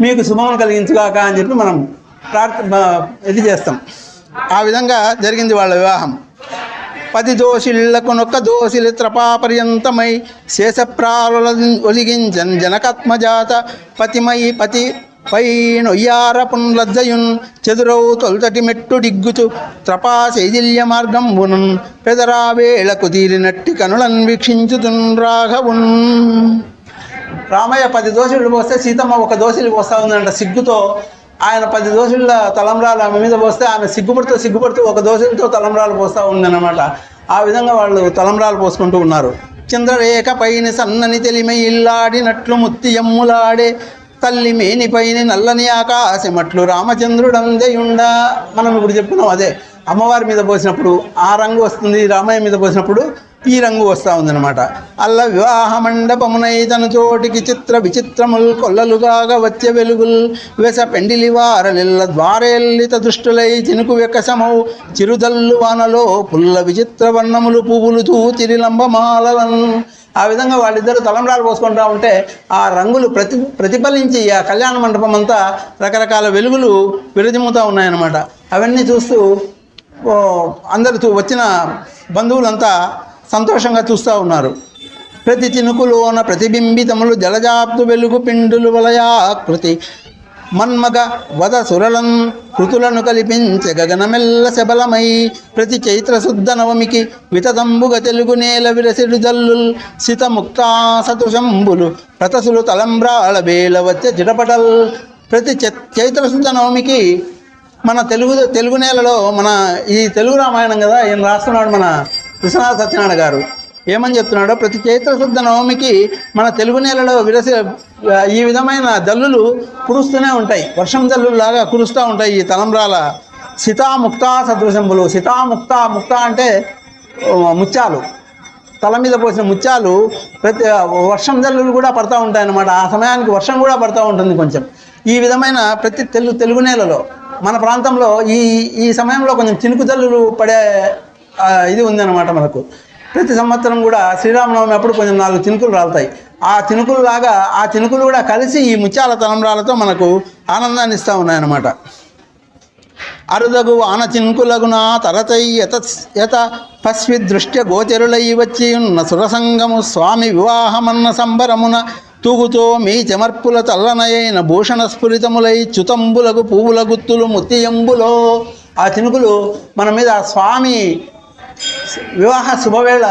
మీకు శుభమును కలిగించుగాక అని చెప్పి మనం ఇది చేస్తాం. ఆ విధంగా జరిగింది వాళ్ళ వివాహం. 10 దోషిళ్లకునొక్క దోషిలి త్రపాపర్యంతమై శేషప్రాలు ఒలిగించన్ జనకత్మజాత పతిమై పతి పై నొయ్యార పున్లజ్జయున్ చెదురౌ తొలతటి మెట్టు డిగ్గుచు త్రపా శైథిల్య మార్గంబునున్ పెదరావేళకు తీరినట్టి కనులన్ వీక్షించుతున్ రాఘవున్. రామయ్య 10 దోషులు పోస్తే సీతమ్మ 1 దోషిలు పోస్తా ఉందంట. సిగ్గుతో ఆయన 10 దోషుల తలంబ్రాలు ఆమె మీద పోస్తే ఆమె సిగ్గుపడుతూ 1 దోషులతో తలంబ్రాలు పోస్తూ ఉందన్నమాట. ఆ విధంగా వాళ్ళు తలంబ్రాలు పోసుకుంటూ ఉన్నారు. చంద్రరేఖ పైన సన్నని తెలిమై ఇల్లాడినట్లు ముత్తియమ్ములాడే తల్లి మేనిపైన నల్లని ఆకాశమట్లు రామచంద్రుడందయుండా. మనం ఇప్పుడు చెప్పుకున్నాం, అదే అమ్మవారి మీద పోసినప్పుడు ఆ రంగు వస్తుంది, రామయ్య మీద పోసినప్పుడు ఈ రంగు వస్తూ ఉందన్నమాట. అల్ల వివాహ మండపమునైతను చోటికి చిత్ర విచిత్రముల్ కొల్లలుగాగా వచ్చే వెలుగుల్ వెస పెండిలి వారలిల్ల ద్వారేల్లిత దృష్టులై చినుకు వెకసమౌ చిరుదల్లు వానలో పుల్ల విచిత్ర వర్ణములు పువ్వులు తూచిరిలంబమాలలను. ఆ విధంగా వాళ్ళిద్దరూ తలంబ్రాలు పోసుకుంటూ ఉంటే ఆ రంగులు ప్రతిఫలించి ఆ కళ్యాణ మండపం అంతా రకరకాల వెలుగులు విరజిమ్ముతూ ఉన్నాయన్నమాట. అవన్నీ చూస్తూ అందరూ వచ్చిన బంధువులంతా సంతోషంగా చూస్తూ ఉన్నారు. ప్రతి చినుకులోన ప్రతిబింబితములు జలజాప్తు వెలుగు పిండులు వలయాకృతి మన్మగ వద సురలం కృతులను కల్పించే గగనమెల్ల శబలమై ప్రతి చైత్రశుద్ధ నవమికి వితదంబుగ తెలుగు నేల విరసిడు జల్లుల్ సితముక్తా సతుషంబులు ప్రతసులు తలంబ్రాల వేల వచ్చే చిటపటల్. ప్రతి చైత్రశుద్ధ నవమికి మన తెలుగు నేలలో మన ఈ తెలుగు రామాయణం కదా ఈయన రాస్తున్నాడు మన విశ్వనాథ సత్యనారాయణ గారు. ఏమని చెప్తున్నాడో, ప్రతి చైత్రశుద్ధ నవమికి మన తెలుగు నేలలో ఈ విధమైన జల్లులు కురుస్తూనే ఉంటాయి, వర్షం జల్లులాగా కురుస్తూ ఉంటాయి ఈ తలంబ్రాల సితాముక్తా సదృశంబులు. ముక్త అంటే ముత్యాలు, తల మీద పోసిన ముత్యాలు ప్రతి వర్షం జల్లులు కూడా పడుతూ ఉంటాయన్నమాట. ఆ సమయానికి వర్షం కూడా పడుతూ ఉంటుంది కొంచెం. ఈ విధమైన ప్రతి తెలుగు నేలలో మన ప్రాంతంలో ఈ సమయంలో కొంచెం చినుకు జల్లులు పడే ఇది ఉందన్నమాట మనకు. ప్రతి సంవత్సరం కూడా శ్రీరామనవమి అప్పుడు కొంచెం 4 చినుకులు రాలుతాయి. ఆ చినుకులు కూడా కలిసి ఈ ముత్యాల తలంబ్రాలతో మనకు ఆనందాన్ని ఇస్తూ ఉన్నాయన్నమాట. అరుదగు వాన చినుకులగున తరతై యత పశ్వి దృష్ట్య గోచరులై వచ్చి ఉన్న సురసంగము స్వామి వివాహమన్న సంబరమున తూగుతో మీ చెమర్పుల చల్లనయైన భూషణ స్ఫురితములై చ్యుతంబులకు పువ్వుల గుత్తులు ముత్తియంబులో. ఆ చినుకులు మన మీద స్వామి వివాహ శుభవేళ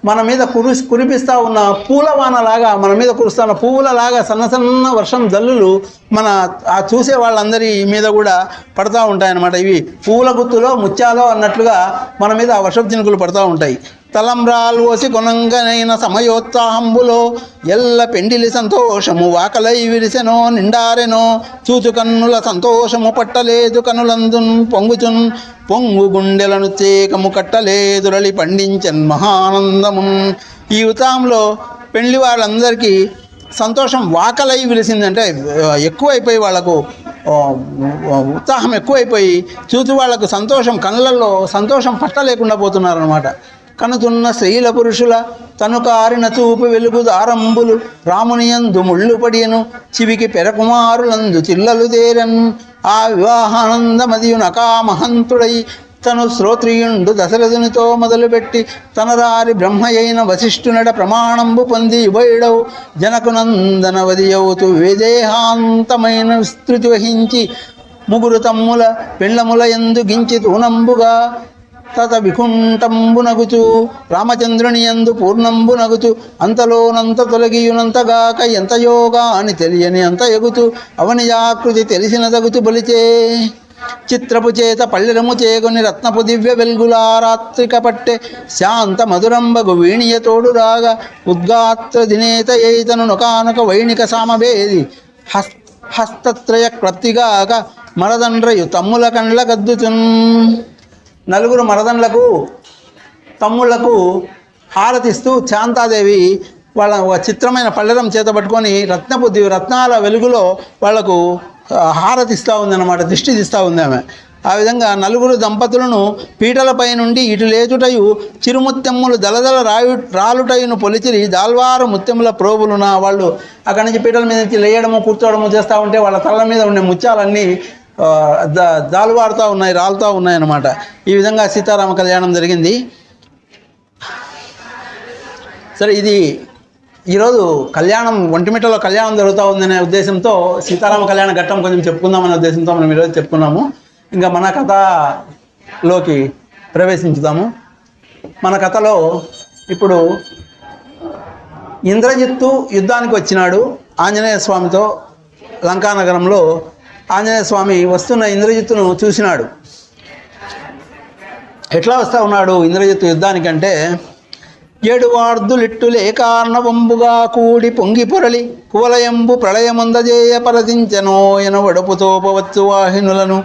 మన మీద కురిపిస్తూ ఉన్న పూలవానలాగా, మన మీద కురుస్తున్న పువ్వులలాగా సన్న వర్షం జల్లులు మన ఆ చూసే వాళ్ళందరి మీద కూడా పడుతూ ఉంటాయన్నమాట. ఇవి పువ్వుల గుత్తులో ముత్యాలో అన్నట్లుగా మన మీద ఆ వర్షపు చినుకులు పడుతూ ఉంటాయి. తలంబ్రాలు పోసి కొనంగనైన సమయోత్సాహంబులో ఎల్ల పెండిలి సంతోషము వాకలై విరిసెనో నిండారెనో చూచు కన్నుల సంతోషము పట్టలేదు కనులందున్ పొంగుచున్ పొంగు గుండెలను చేకము కట్టలేదురలి పండించన్ మహానందమున్. ఈ ఉత్సాహంలో పెళ్లి వాళ్ళందరికీ సంతోషం వాకలై విరిసిందంటే ఎక్కువైపోయి వాళ్ళకు ఉత్సాహం ఎక్కువైపోయి చూచు వాళ్లకు సంతోషం కళ్ళల్లో సంతోషం పట్టలేకుండా పోతున్నారన్నమాట. కనుతున్న స్త్రీల పురుషుల తను కారిన చూపు వెలుగు దారంబులు రామునియందు ముళ్ళు పడియను చివికి పెరకుమారులందు చిల్లలు తేరన్. ఆ వివాహానందమదియు నకామహంతుడై తను శ్రోత్రియుండు దశరథునితో మొదలుపెట్టి తనరారి బ్రహ్మయైన వశిష్ఠునడ ప్రమాణంబు పొంది ఉభయుడవు జనకునందనవదియవుతూ విదేహాంతమైన విస్తృతి వహించి ముగురు తమ్ముల పెండ్లముల యందు గించి తూనంబుగా తత వికుంఠంబునగుచు రామచంద్రుని యందు పూర్ణంబునగుచు అంతలోనంత తొలగియునంతగాక ఎంత యోగా అని తెలియని అంత ఎగుతూ అవని ఆకృతి తెలిసిన తగుతు బలిచే చిత్రపు చేత పళ్ళెరము చేకొని రత్నపు దివ్య వెల్గులారాత్రిక పట్టె శాంత మధురంబగు వీణియ తోడు రాగా ఉద్గాత్ర దినేత ఏతను నొకానొక వైణిక సామవేది హస్తత్రయ క్రప్తిగాక మరదండ్రయు తమ్ముల కండ్ల కద్దుచున్. నలుగురు మరదండ్లకు తమ్ముళ్లకు హారతిస్తూ శాంతాదేవి వాళ్ళ చిత్రమైన పళ్ళెరం చేత పట్టుకొని రత్నాల వెలుగులో వాళ్లకు హారతిస్తూ ఉందన్నమాట, దిష్టి తీస్తూ ఉంది ఆమె. ఆ విధంగా నలుగురు దంపతులను పీటలపై నుండి ఇటు లేచుటయు చిరుముత్యములు దళదళ రాలుటయును పొలిచిరి దాల్వారు ముత్యముల ప్రోబులున. వాళ్ళు అక్కడి నుంచి పీటల మీద నుంచి లేయడము కూర్చోవడము చేస్తూ ఉంటే వాళ్ళ తల మీద ఉండే ముత్యాలన్నీ జాలువారుతూ ఉన్నాయి, రాలుతూ ఉన్నాయి అన్నమాట. ఈ విధంగా సీతారామ కళ్యాణం జరిగింది. సరే, ఇది ఈరోజు కళ్యాణం ఒంటిమిట్టలో కళ్యాణం జరుగుతూ ఉందనే ఉద్దేశంతో సీతారామ కళ్యాణ ఘట్టం కొంచెం చెప్పుకుందామనే ఉద్దేశంతో మనం ఈరోజు చెప్పుకున్నాము. ఇంకా మన కథలోకి ప్రవేశించుదాము. మన కథలో ఇప్పుడు ఇంద్రజిత్తు యుద్ధానికి వచ్చినాడు ఆంజనేయ స్వామితో. లంకానగరంలో ఆంజనేయ స్వామి వస్తున్న ఇంద్రజిత్తును చూసినాడు. ఎట్లా వస్తూ ఉన్నాడు ఇంద్రజిత్తు యుద్ధానికంటే, 7 వార్దులిట్టులే కారణవంబుగా కూడి పొంగి పొరలి కువలయంబు ప్రళయముందజేయ పరదించెనో ఎన వడుపుతోపవచ్చు వాహినులను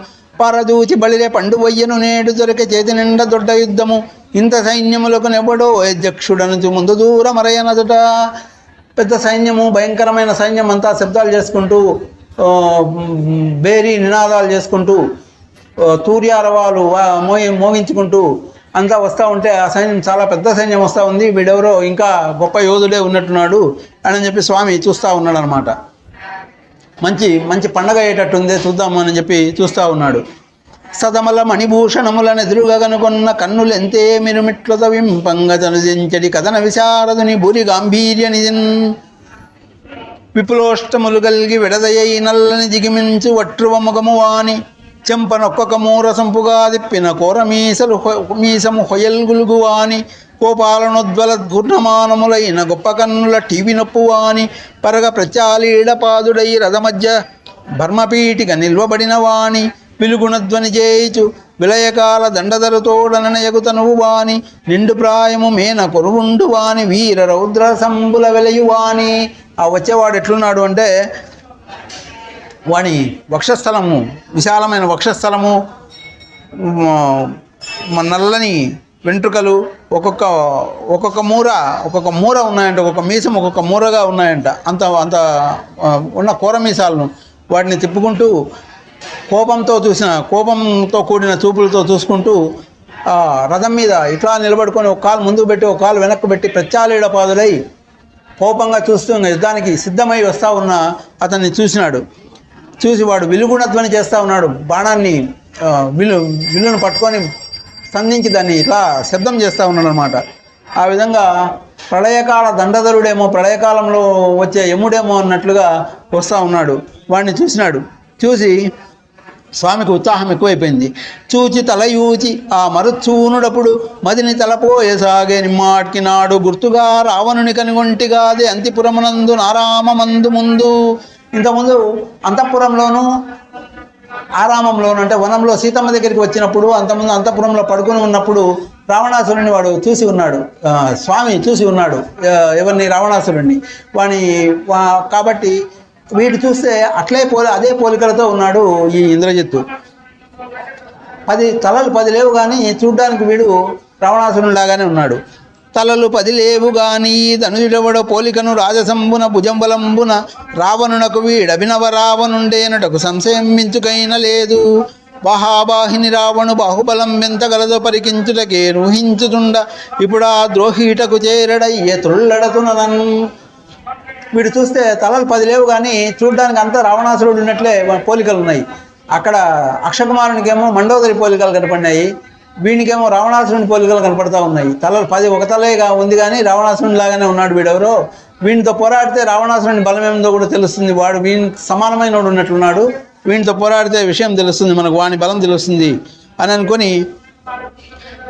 పరదూచి బలిరే పండు వయ్యను నేడు దొరికే చేతి నిండా దొడ్డ యుద్ధము ఇంత సైన్యములకు నెబడో అధ్యక్షుడను ముందు దూరమరయనదుట. పెద్ద సైన్యము, భయంకరమైన సైన్యం అంతా శబ్దాలు చేసుకుంటూ, బేరీ నినాదాలు చేసుకుంటూ, తూర్యారవాలు మోగించుకుంటూ అంతా వస్తూ ఉంటే ఆ సైన్యం చాలా పెద్ద సైన్యం వస్తూ ఉంది. వీడెవరో ఇంకా గొప్ప యోధుడే ఉన్నట్టున్నాడు అని చెప్పి స్వామి చూస్తూ ఉన్నాడు అనమాట. మంచి మంచి పండగ అయ్యేటట్టుందే, చూద్దాము అని చెప్పి చూస్తూ ఉన్నాడు. సదమల మణిభూషణములను ఎదురుగా కనుకొన్న కన్నులు ఎంతే మిరుమిట్లత వింపంగ తనుదించడి కథన విశారదుని భూరి గాంభీర్య నిజన్. విపులోష్టములు గల్గి విడదయ్యి నల్లని దిగిమించు వట్రువ ముఖము వాని చెంపనొక్కొక్క మూర సంపుగా దిప్పిన కోర మీసము హొయల్గులుగు వాని కోపాలనోద్వల ఘూర్ణమానములైన గొప్ప కన్నుల టీవి నొప్పు వాని పరగ ప్రచాలీడపాదుడై రథమధ్య భర్మపీఠిక నిల్వబడిన వాణి పిలుగుణధ్వని చేయిచు విలయకాల దండధరుతోడనయగు తనువు వాని నిండు ప్రాయము మేన కొరువుండు వాని వీర రౌద్ర సంబుల వెలయు వాని. ఆ వచ్చేవాడు ఎట్లున్నాడు అంటే వాని వక్షస్థలము విశాలమైన వక్షస్థలము, నల్లని వెంట్రుకలు, ఒక్కొక్క మూర ఉన్నాయంట, ఒక్కొక్క మీసం ఒక్కొక్క మూరగా ఉన్నాయంట. అంత ఉన్న కూర మీసాలను వాటిని తిప్పుకుంటూ కోపంతో కూడిన చూపులతో చూసుకుంటూ రథం మీద ఇట్లా నిలబడుకొని ఒక కాలు ముందుకు పెట్టి ఒక కాలు వెనక్కు పెట్టి ప్రచాలీడ పాదులై కోపంగా చూస్తూ యుద్ధానికి సిద్ధమై వస్తూ ఉన్న అతన్ని చూసి వాడు విలుగుణధ్వని చేస్తూ ఉన్నాడు. బాణాన్ని విల్లును పట్టుకొని సంధించి దాన్ని ఇట్లా శబ్దం చేస్తూ ఉన్నాడు అనమాట. ఆ విధంగా ప్రళయకాల దండధరుడేమో, ప్రళయకాలంలో వచ్చే యముడేమో అన్నట్లుగా వస్తూ ఉన్నాడు. వాడిని చూసి స్వామికి ఉత్సాహం ఎక్కువైపోయింది. చూచి తలయూచి ఆ మరుచూనుడప్పుడు మదిని తలపోయసాగే నిమ్మాటికి నాడు గుర్తుగా రావణుని కనుగొంటిగాదే అంతిపురమునందు నారామమందు ముందు. ఇంతకుముందు అంతఃపురంలోనూ ఆరామంలోను అంటే వనంలో సీతమ్మ దగ్గరికి వచ్చినప్పుడు, అంతకుముందు అంతఃపురంలో పడుకుని ఉన్నప్పుడు రావణాసురుని వాడు చూసి ఉన్నాడు, స్వామి చూసి ఉన్నాడు. ఎవరిని? రావణాసురుణ్ణి. కాబట్టి వీడు చూస్తే అదే పోలికలతో ఉన్నాడు ఈ ఇంద్రజిత్తు. 10 తలలు 10 లేవు కానీ చూడ్డానికి వీడు రావణాసురుని లాగానే ఉన్నాడు. తలలు 10 లేవు గాని ధనుజుడెవడో పోలికను రాజసంబున భుజంబలంబున రావణునకు వీడభినవ రావణుండేనటకు సంశయం మించుకైన లేదు. బాహాబాహిని రావణు బాహుబలం ఎంతగలదో పరికించుటకే రూహించుతుండ ఇప్పుడా ద్రోహీటకు చేరడయ్యే త్రుళ్ళడతునన్. వీడు చూస్తే తలలు 10 లేవు కానీ చూడ్డానికి అంతా రావణాసురుడు ఉన్నట్లే పోలికలు ఉన్నాయి. అక్కడ అక్షకుమారునికేమో మండోదరి పోలికలు కనపడినాయి, వీనికేమో రావణాసురుని పోలికలు కనపడతా ఉన్నాయి. తలలు 10 ఒక తలేగా ఉంది కానీ రావణాసురుని లాగానే ఉన్నాడు వీడెవరో. వీనితో పోరాడితే రావణాసురుని బలం ఏమిందో కూడా తెలుస్తుంది. వాడు వీని సమానమైన వాడు ఉన్నట్లున్నాడు. వీనితో పోరాడితే విషయం తెలుస్తుంది, మనకు వాని బలం తెలుస్తుంది అని అనుకొని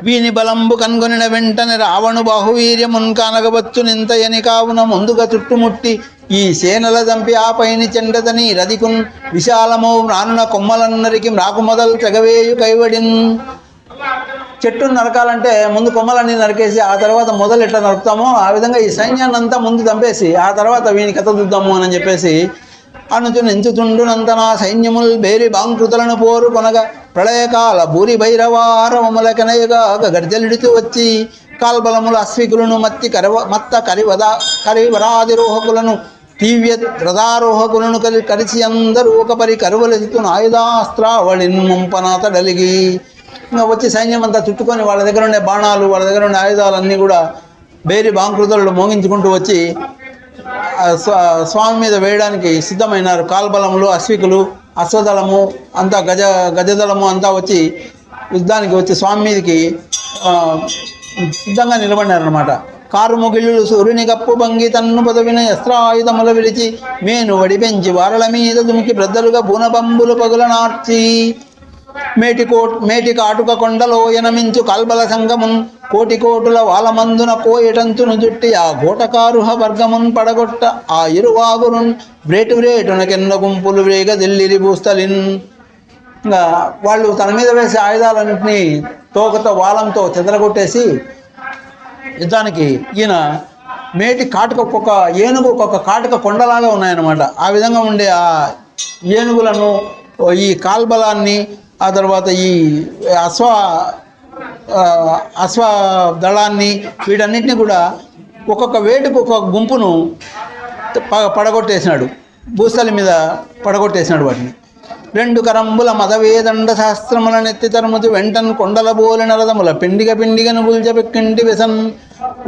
వీని బలంబు కనుగొనిన వెంటనే రావణు బాహువీర్యమున్ కానగవచ్చు నింతయని కావున ముందుగా చుట్టుముట్టి ఈ సేనల దంపి ఆ పైని చెండదని రదికున్ విశాలమో నానున కొమ్మలన్నరికి రాకు మొదలు తెగవేయు కైవడిన్. చెట్టును నరకాలంటే ముందు కొమ్మలన్నీ నరికేసి ఆ తర్వాత మొదలు ఎట్లా నరుకుతామో ఆ విధంగా ఈ సైన్యాన్ని అంతా ముందు చంపేసి ఆ తర్వాత వీని కథ చూద్దాము అని చెప్పేసి అనుచు నెంచుచుండునంతనా సైన్యముల్ బేరి బాంకృతులను పోరు కొనగా ప్రళయకాల భూరి భైరవారవములకనయగా గర్జలిడుతూ వచ్చి కాల్బలముల అశ్వికులను మత్త కరివరాదిరోహకులను తీవ్య రథారోహకులను కలిసి అందరూ ఒక పరి కరువలెత్తున ఆయుధాస్త్రావళిన్ ముంపనాతడలిగి ఇంకా వచ్చి సైన్యం అంతా చుట్టుకొని వాళ్ళ దగ్గర ఉండే బాణాలు, వాళ్ళ దగ్గర ఉండే ఆయుధాలన్నీ కూడా బేరి బాంకృతులు మోగించుకుంటూ వచ్చి స్వామి మీద వేయడానికి సిద్ధమైనారు. కాల్బలములు, అశ్వికులు, అశ్వదళము అంతా గజదళము అంతా వచ్చి యుద్ధానికి వచ్చి స్వామి మీదకి సిద్ధంగా నిలబడినారనమాట. కారు ముగిళ్ళు సూర్యుని కప్పు భంగి తన్ను పదవిన అస్త్రాయుధముల విడిచి మేను వడి పెంచి వారల మీద దుమికి బ్రద్దలుగా బూనబంబులు పగుల నార్చి మేటి కాటుక కొండలో ఎనమించు కాల్బల సంగమున్ కోటికోటుల వాలమందున కోయటంతును జుట్టి ఆ ఘోటకారుహ వర్గమున్ పడగొట్ట ఆ ఇరువాగురున్ వ్రేటునకెన్న గుంపులు వేగ దిల్లిరి భూస్థలిన్. ఇంకా వాళ్ళు తన మీద వేసే ఆయుధాలన్నింటినీ తోకతో వాలంతో చెదరగొట్టేసి యుద్ధానికి ఈయన మేటి కాటుక ఒక్కొక్క ఏనుగు ఒక్కొక్క కాటుక కొండలాగా ఉన్నాయన్నమాట. ఆ విధంగా ఉండే ఆ ఏనుగులను, ఈ కాల్బలాన్ని, ఆ తర్వాత ఈ అశ్వ దళాన్ని వీటన్నిటిని కూడా ఒక్కొక్క వేటుకు ఒక్కొక్క గుంపును పడగొట్టేసినాడు, భూస్థలి మీద పడగొట్టేసినాడు వాటిని. 2 కరంబుల మదవేదండ శాస్త్రముల నెత్తి తరముతి వెంటన్ కొండల బోలిన రథముల పిండిగను గుల్జపెక్కింటి వెసన్.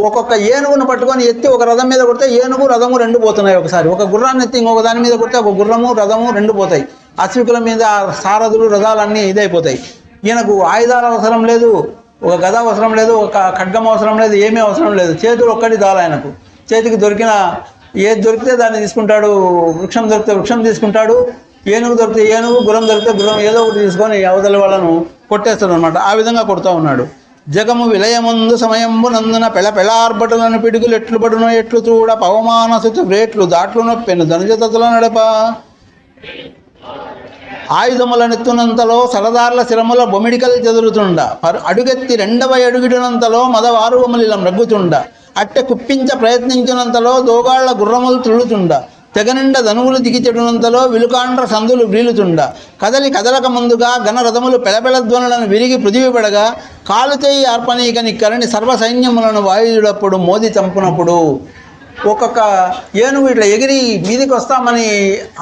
ఒక్కొక్క ఏనుగును పట్టుకొని ఎత్తి ఒక రథం మీద కొడితే ఏనుగు రథము 2 పోతున్నాయి ఒకసారి. ఒక గుర్రాన్ని ఎత్తి ఇంకొక దాని మీద కొడితే ఒక గుర్రము రథము 2 పోతాయి. అశ్వికుల మీద సారథులు రథాలన్నీ ఇదైపోతాయి. ఈయనకు ఆయుధాలు అవసరం లేదు, ఒక గద అవసరం లేదు, ఒక ఖడ్గం అవసరం లేదు, ఏమీ అవసరం లేదు. చేతులు ఒక్కటి దాలు ఆయనకు. చేతికి దొరికిన ఏది దొరికితే దాన్ని తీసుకుంటాడు. వృక్షం దొరికితే వృక్షం తీసుకుంటాడు, ఏనుగు దొరికితే ఏనుగు, గుర్రం దొరికితే గుర్రం, ఏదో ఒకటి తీసుకొని అవతలి వాళ్ళను కొట్టేస్తాడు అనమాట. ఆ విధంగా కొడుతూ ఉన్నాడు. జగము విలయముందు సమయంబు నందున పెళార్బటులను పిడుగులు ఎట్లు పడును ఎట్లు చూడ పవమానసుతు వ్రేట్లు దాట్లు నొప్పెను ధనుజతతుల నడప. ఆయుధముల నెత్తునంతలో సరదార్ల శిరముల బొమిడికలు చెదురుతుండ అడుగెత్తి 2వ అడుగుడినంతలో మదవారువములిలం రగ్గుతుండ అట్టె కుప్పించ ప్రయత్నించినంతలో దోగాళ్ల గుర్రములు తుళ్ళుతుండ తెగనిండ ధనువులు దిగిచెడునంతలో విలుకాండ్ర సందులు వ్రీలుతుండ కదలక ముందుగా ఘనరథములు పెళపెళధ్వనులను విరిగి పృథివిపడగా కాలు చేయి ఆర్పణీకని కరణి సర్వసైన్యములను వాయుడప్పుడు మోది చంపునప్పుడు. ఒక్కొక్క ఏనుగు ఇట్లా ఎగిరి మీదికి వస్తామని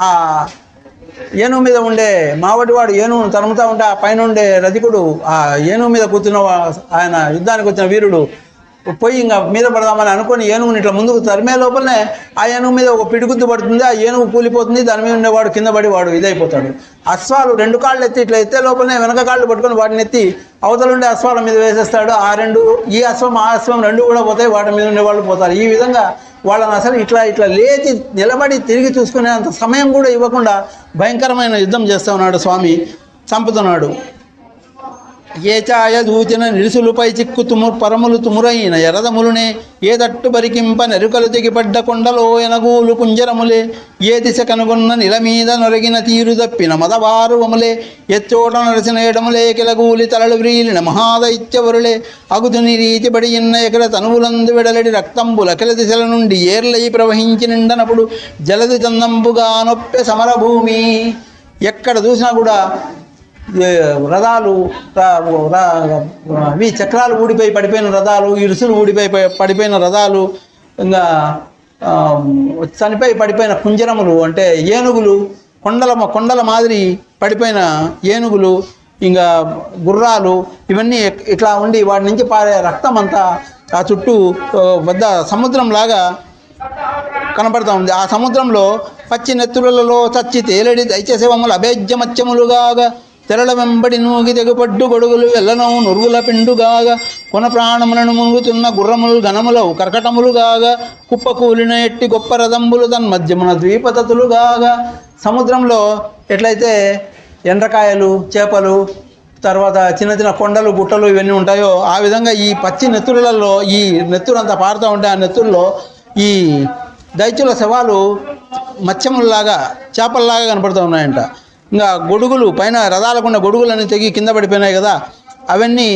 ఆ ఏనుగు మీద ఉండే మావటివాడు ఏనుగును తరుముతూ ఉంటే ఆ పైన ఉండే రధికుడు ఆ ఏనుగు మీద కూర్చున్న ఆయన యుద్ధానికి వచ్చిన వీరుడు పోయి ఇంకా మీద పడదామని అనుకుని ఏనుగుని ఇట్లా ముందుకు తరిమే లోపలనే ఆ ఏనుగు మీద ఒక పిడిగుద్దు పడుతుంది, ఆ ఏనుగు కూలిపోతుంది, దాని మీద ఉండేవాడు కింద పడి వాడు ఇదైపోతాడు. అశ్వాలు 2 కాళ్ళు ఎత్తి ఇట్లా ఎత్తే లోపలనే వెనక కాళ్ళు పట్టుకొని వాటిని ఎత్తి అవతలుండే అశ్వాల మీద వేసేస్తాడు. ఆ 2 ఈ అశ్వం ఆ అశ్వం 2 కూడా పోతాయి, వాటి మీద ఉండేవాళ్ళు పోతారు. ఈ విధంగా వాళ్ళని అసలు ఇట్లా లేచి నిలబడి తిరిగి చూసుకునే అంత సమయం కూడా ఇవ్వకుండా భయంకరమైన యుద్ధం చేస్తూ ఉన్నాడు స్వామి, చంపుతున్నాడు. ఏ ఛాయ దూచిన నిరుసులపై చిక్కు పరములు తుమురైన ఎరదములునే ఏ తట్టు బరికింప నెరుకలు తెగిపడ్డ కొండలో ఎనగూలు కుంజరములే ఏ దిశ కనుగొన్న నిల మీద నొరగిన తీరు తప్పిన మదవారువములే ఎచ్చోట నరసిన ఎడములే కిలగూలి తలలు వ్రీలిన మహాదైత్యవరులే అగుతుని రీతి బడి ఇన్న ఎకడ తనువులందు వెడలడి రక్తంబుల కిల దిశల నుండి ఏర్లై ప్రవహించి నిండనప్పుడు జలది చందంబుగా నొప్పె సమరభూమి. ఎక్కడ చూసినా కూడా రథాలు అవి చక్రాలు ఊడిపోయి పడిపోయిన రథాలు, ఇరుసులు ఊడిపోయి పడిపోయిన రథాలు, ఇంకా చనిపోయి పడిపోయిన కుంజరములు అంటే ఏనుగులు, కొండల మాదిరి పడిపోయిన ఏనుగులు, ఇంకా గుర్రాలు, ఇవన్నీ ఇట్లా ఉండి వాటి నుంచి పారే రక్తం అంతా ఆ చుట్టూ పెద్ద సముద్రంలాగా కనపడుతూ ఉంది. ఆ సముద్రంలో పచ్చి నెత్తులలో చచ్చి తేలడి దైత్యశివములు అభేజ్యమత్యములుగాగా తెరల వెంబడి నూగి తెగుపడ్డు గొడుగులు ఎల్లనవు నురుగుల పిండుగాగా కొన ప్రాణములను మునుగుతున్న గుర్రములు ఘనములవు కర్కటములుగాగా కుప్పకూలిన ఎట్టి గొప్ప రథంబులు తన్మధ్యమున ద్వీపతతులుగాగా. సముద్రంలో ఎట్లయితే ఎండ్రకాయలు, చేపలు, తర్వాత చిన్న కొండలు, గుట్టలు ఇవన్నీ ఉంటాయో ఆ విధంగా ఈ పచ్చి నెత్తులలో ఈ నెత్తురంతా పారుతూ ఉంటే ఆ నెత్తుల్లో ఈ దైత్యుల శవాలు మత్స్యముల్లాగా చేపల్లాగా కనపడుతూ ఉన్నాయంట. ఇంకా గొడుగులు పైన రథాలకున్న గొడుగులన్నీ తెగి కింద పడిపోయినాయి కదా, అవన్నీ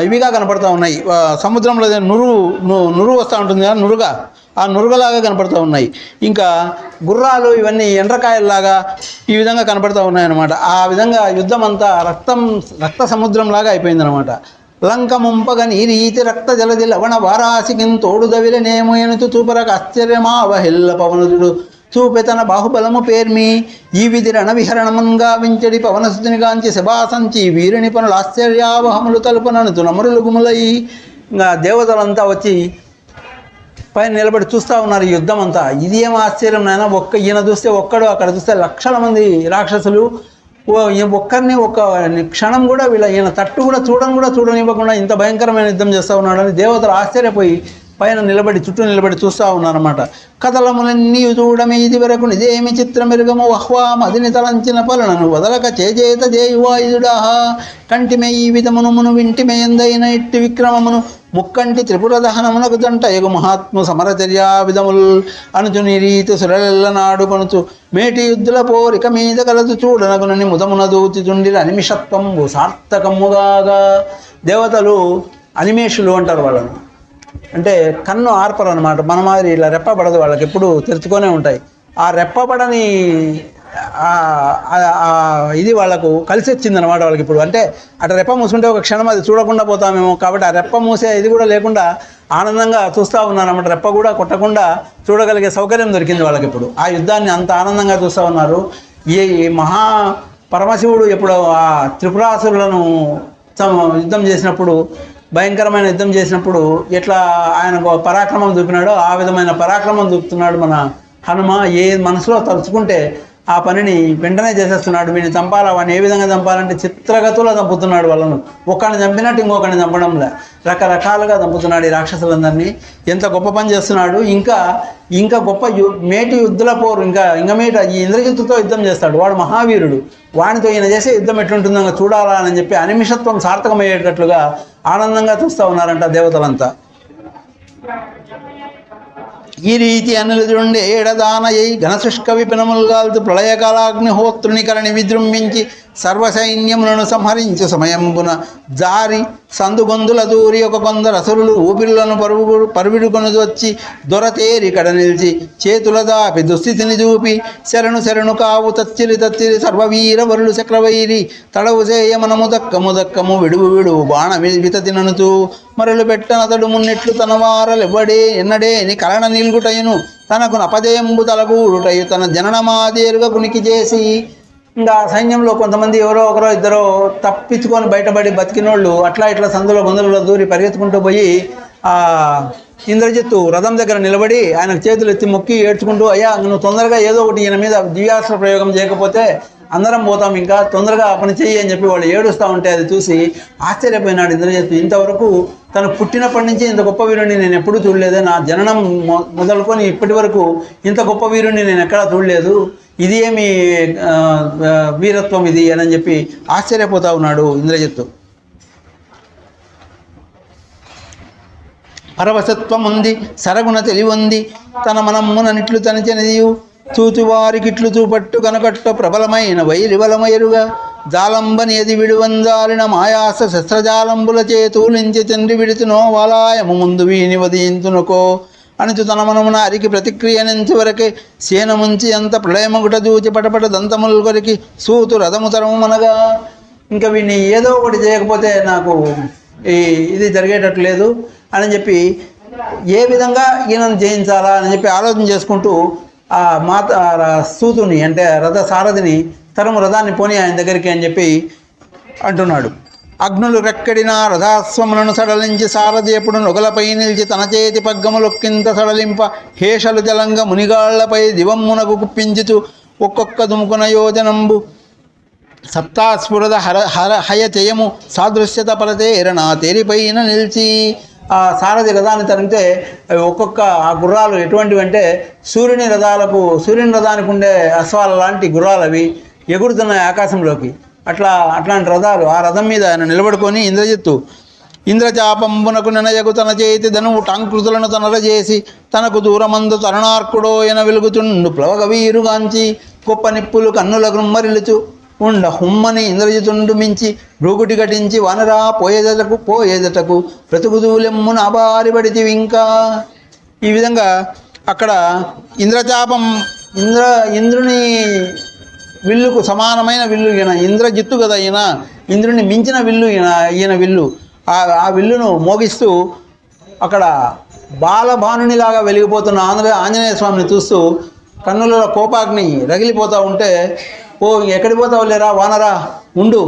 ఇవిగా కనపడుతూ ఉన్నాయి. సముద్రంలో నురుగు వస్తూ ఉంటుంది కదా, ఆ నురుగలాగా కనపడుతూ ఉన్నాయి. ఇంకా గుర్రాలు ఇవన్నీ ఎండ్రకాయల్లాగా ఈ విధంగా కనపడుతూ ఉన్నాయన్నమాట. ఆ విధంగా యుద్ధం అంతా రక్త సముద్రంలాగా అయిపోయిందనమాట. లంక ముంపగ నీరీతి రక్త జలది లవణ వారాసికిన్ తోడుదవిలనేమో ఎనుతు చూపరక ఆశ్చర్యమావహిల్ల పవనుడు చూపె తన బాహుబలము పేర్మి ఈ విధి రణవిహరణముగా వించడి పవనసునిగాంచి శభాసంచి వీరిని పనులు ఆశ్చర్యావహములు తలుపునను నమరులు గుములై. ఇంకా దేవతలంతా వచ్చి పైన నిలబడి చూస్తూ ఉన్నారు ఈ యుద్ధం అంతా. ఇది ఏం ఆశ్చర్యం నాయన, ఈయన చూస్తే ఒక్కడు, అక్కడ చూస్తే లక్షల మంది రాక్షసులు, ఒక్కరిని ఒక్క క్షణం కూడా ఈయన తట్టు కూడా చూడనివ్వకుండా ఇంత భయంకరమైన యుద్ధం చేస్తూ ఉన్నాడని దేవతలు ఆశ్చర్యపోయి పైన చుట్టూ నిలబడి చూస్తూ ఉన్నారన్నమాట. కథలములన్నీ చూడమే ఇది వరకు నిజేమి చిత్రమెరుగము వహ్వామదిని తలంచిన పలనను వదలక చేజేత జేయువాయుడా కంటిమే ఈ విధమును వింటిమే ఎందైన ఇట్టి విక్రమమును ముక్కంటి త్రిపుర దహనమునకు దంట ఎగు మహాత్ము సమరచర్యా విధముల్ అనుచుని రీతి సురలెల్ల నాడు కొనుచు మేటి యుద్ధుల పోరిక మీద కలదు చూడనగునని ముదమున దూచుచుండి అనిమిషత్వంబు సార్థకముగాగా. దేవతలు అనిమేషులు అంటారు వాళ్ళను, అంటే కన్ను ఆర్పరు అనమాట. మన మాదిరి ఇలా రెప్పబడదు, వాళ్ళకి ఎప్పుడు తెరుచుకొనే ఉంటాయి. ఆ రెప్పబడని ఇది వాళ్ళకు కలిసి వచ్చిందనమాట వాళ్ళకి ఇప్పుడు. అంటే అటు రెప్ప మూసుకుంటే ఒక క్షణం అది చూడకుండా పోతామేమో, కాబట్టి ఆ రెప్ప మూసే ఇది కూడా లేకుండా ఆనందంగా చూస్తూ ఉన్నారన్నమాట. రెప్ప కూడా కొట్టకుండా చూడగలిగే సౌకర్యం దొరికింది వాళ్ళకి ఇప్పుడు. ఆ యుద్ధాన్ని అంత ఆనందంగా చూస్తూ ఉన్నారు. ఈ మహా పరమశివుడు ఎప్పుడు ఆ త్రిపురాసురులను యుద్ధం చేసినప్పుడు, భయంకరమైన యుద్ధం చేసినప్పుడు ఎట్లా ఆయన పరాక్రమం చూపినాడో ఆ విధమైన పరాక్రమం చూపుతున్నాడు మన హనుమ. ఏ మనసులో తలుచుకుంటే ఆ పనిని వెంటనే చేసేస్తున్నాడు. వీడిని చంపాలా, వాడిని ఏ విధంగా చంపాలంటే చిత్రగతులో చంపుతున్నాడు వాళ్ళను. ఒకరిని చంపినట్టు ఇంకొకరిని చంపడంలే, రకరకాలుగా చంపుతున్నాడు ఈ రాక్షసులందరినీ. ఎంత గొప్ప పని చేస్తున్నాడు. ఇంకా గొప్ప మేటి యుద్ధుల పోరు, ఇంకా మేట ఈ ఇంద్రజిత్తుతో యుద్ధం చేస్తాడు. వాడు మహావీరుడు. వాడితో ఈయన చేసే యుద్ధం ఎట్లుంటుందో చూడాలా అని చెప్పి అనిమిషత్వం సార్థకమయ్యేటట్లుగా ఆనందంగా చూస్తూ ఉన్నారంట దేవతలంతా. ఈ రీతి అనులుండి ఏడదానయ్యి ఘనశుష్క విపినములుగాల్తు ప్రళయకాలాగ్నిహోత్రుని కరణి విజృంభించి సర్వసైన్యములను సంహరించు సమయంబున జారి సందుగొందుల దూరి ఒక కొందరు అసురులు ఊపిరులను పరువిడుకొని వచ్చి దొరతేరి కడ నిలిచి చేతుల దాపి దుస్థితిని చూపి శరణు కావు తచ్చిలి సర్వవీర వరులు చక్రవైరి తడవు చేయమనము దక్కము విడువు బాణ వితతిననుతూ మరలు పెట్టనతడు మున్నెట్లు తన వారలెవ్వడే ఎన్నడేని కలన నిల్గుటయును తనకు నపదేంబు తలగూడుటయు తన జననమాదేరుగా కునికి చేసి. ఇంకా సైన్యంలో కొంతమంది ఎవరో ఒకరో ఇద్దరో తప్పించుకొని బయటపడి బతికినోళ్ళు అట్లా ఇట్లా సందులో గొంతులలో దూరి పరిగెత్తుకుంటూ పోయి ఇంద్రజిత్తు రథం దగ్గర నిలబడి ఆయనకు చేతులు ఎత్తి మొక్కి ఏడ్చుకుంటూ, అయ్యా నువ్వు తొందరగా ఏదో ఒకటి ఈయన మీద దివ్యాస్త్ర ప్రయోగం చేయకపోతే అందరం పోతాం, ఇంకా తొందరగా పని చెయ్యి అని చెప్పి వాళ్ళు ఏడుస్తూ ఉంటే అది చూసి ఆశ్చర్యపోయినాడు ఇంద్రజిత్తు. ఇంతవరకు తను పుట్టినప్పటి నుంచి ఇంత గొప్ప వీరుణ్ణి నేను ఎప్పుడూ చూడలేదు, నా జననం మొదలుకొని ఇప్పటి వరకు ఇంత గొప్ప వీరుణ్ణి నేను ఎక్కడా చూడలేదు, ఇది ఏమి వీరత్వం ఇది అని చెప్పి ఆశ్చర్యపోతా ఉన్నాడు ఇంద్రజిత్తు. పరవశత్వం ఉంది సరగుణ తెలివంది తన మనమ్ముననిట్లు తనిచెనిదియు చూచువారికిట్లు చూపట్టు కనకట్ట ప్రబలమైన వైరిబలమయరుగా జాలంబని ఎది విడువంజాలిన మాయాస శస్త్రజాలంబుల చేతూలించి తండ్రి విడుతునో వాలాయము ముందు వీని వదింతునుకో అణుచు తన మనమున అరికి ప్రతిక్రియనించి వరకే సేనముంచి అంత ప్రళయమగుట దూచి పటపట దంతములు కొరికి సూతు రథము తరము మనగా. ఇంకా వీడిని ఏదో ఒకటి చేయకపోతే నాకు ఇది జరిగేటట్లేదు అని చెప్పి ఏ విధంగా ఈయనను జయించాలా అని చెప్పి ఆలోచన చేసుకుంటూ ఆ సూతుని అంటే రథ సారథిని తరము రథాన్ని పోని ఆయన దగ్గరికి అని చెప్పి అంటున్నాడు. అగ్నులు రెక్కడిన రథాస్వములను సడలించి సారథి ఎప్పుడు నొగలపై నిలిచి తన చేతి పగ్గములొక్కింత సడలింప హేషలు జలంగ మునిగాళ్లపై దివమ్మునకు కుప్పించుచు ఒక్కొక్క దుముకున యోజనంబు సప్తాస్ఫురద హయ చేయము సాదృశ్యత పరతేరణ తేరిపైన నిలిచి. ఆ సారథి రథాన్ని తరిగితే ఒక్కొక్క ఆ గుర్రాలు ఎటువంటివి అంటే సూర్యుని రథానికి ఉండే అశ్వాల లాంటి గుర్రాలు అవి ఎగురుతున్నాయి ఆకాశంలోకి. అట్లాంటి రథాలు. ఆ రథం మీద ఆయన నిలబడుకొని ఇంద్రజిత్తు ఇంద్రచాపంబునకు నినయగు తన చేతి ధనువు టాంకృతులను తనరజేసి తనకు దూరమందు తరుణార్కుడో ఎన వెలుగుతుండు ప్లవగవీరుగాంచి గొప్ప నిప్పులు కన్నుల గుమ్మరిలుచు ఉండ హుమ్మని ఇంద్రజితుండు మించి భృగుటి ఘటించి వనరా పోయేదటకు బ్రతుకుదూలెమ్మున అబారిబడితి ఇంకా. ఈ విధంగా అక్కడ ఇంద్రచాపం ఇంద్రుని విల్లుకు సమానమైన విల్లు ఈయన ఇంద్రజిత్తు కదా, ఈయన ఇంద్రుని మించిన విల్లు ఈయన విల్లు. ఆ విల్లును మోగిస్తూ అక్కడ బాలభానునిలాగా వెలిగిపోతున్న ఆంజనేయ స్వామిని చూస్తూ కన్నులలో కోపాగ్ని రగిలిపోతూ ఉంటే, ఓ ఎక్కడికి పోతావు లేరా వానరా ఉండు,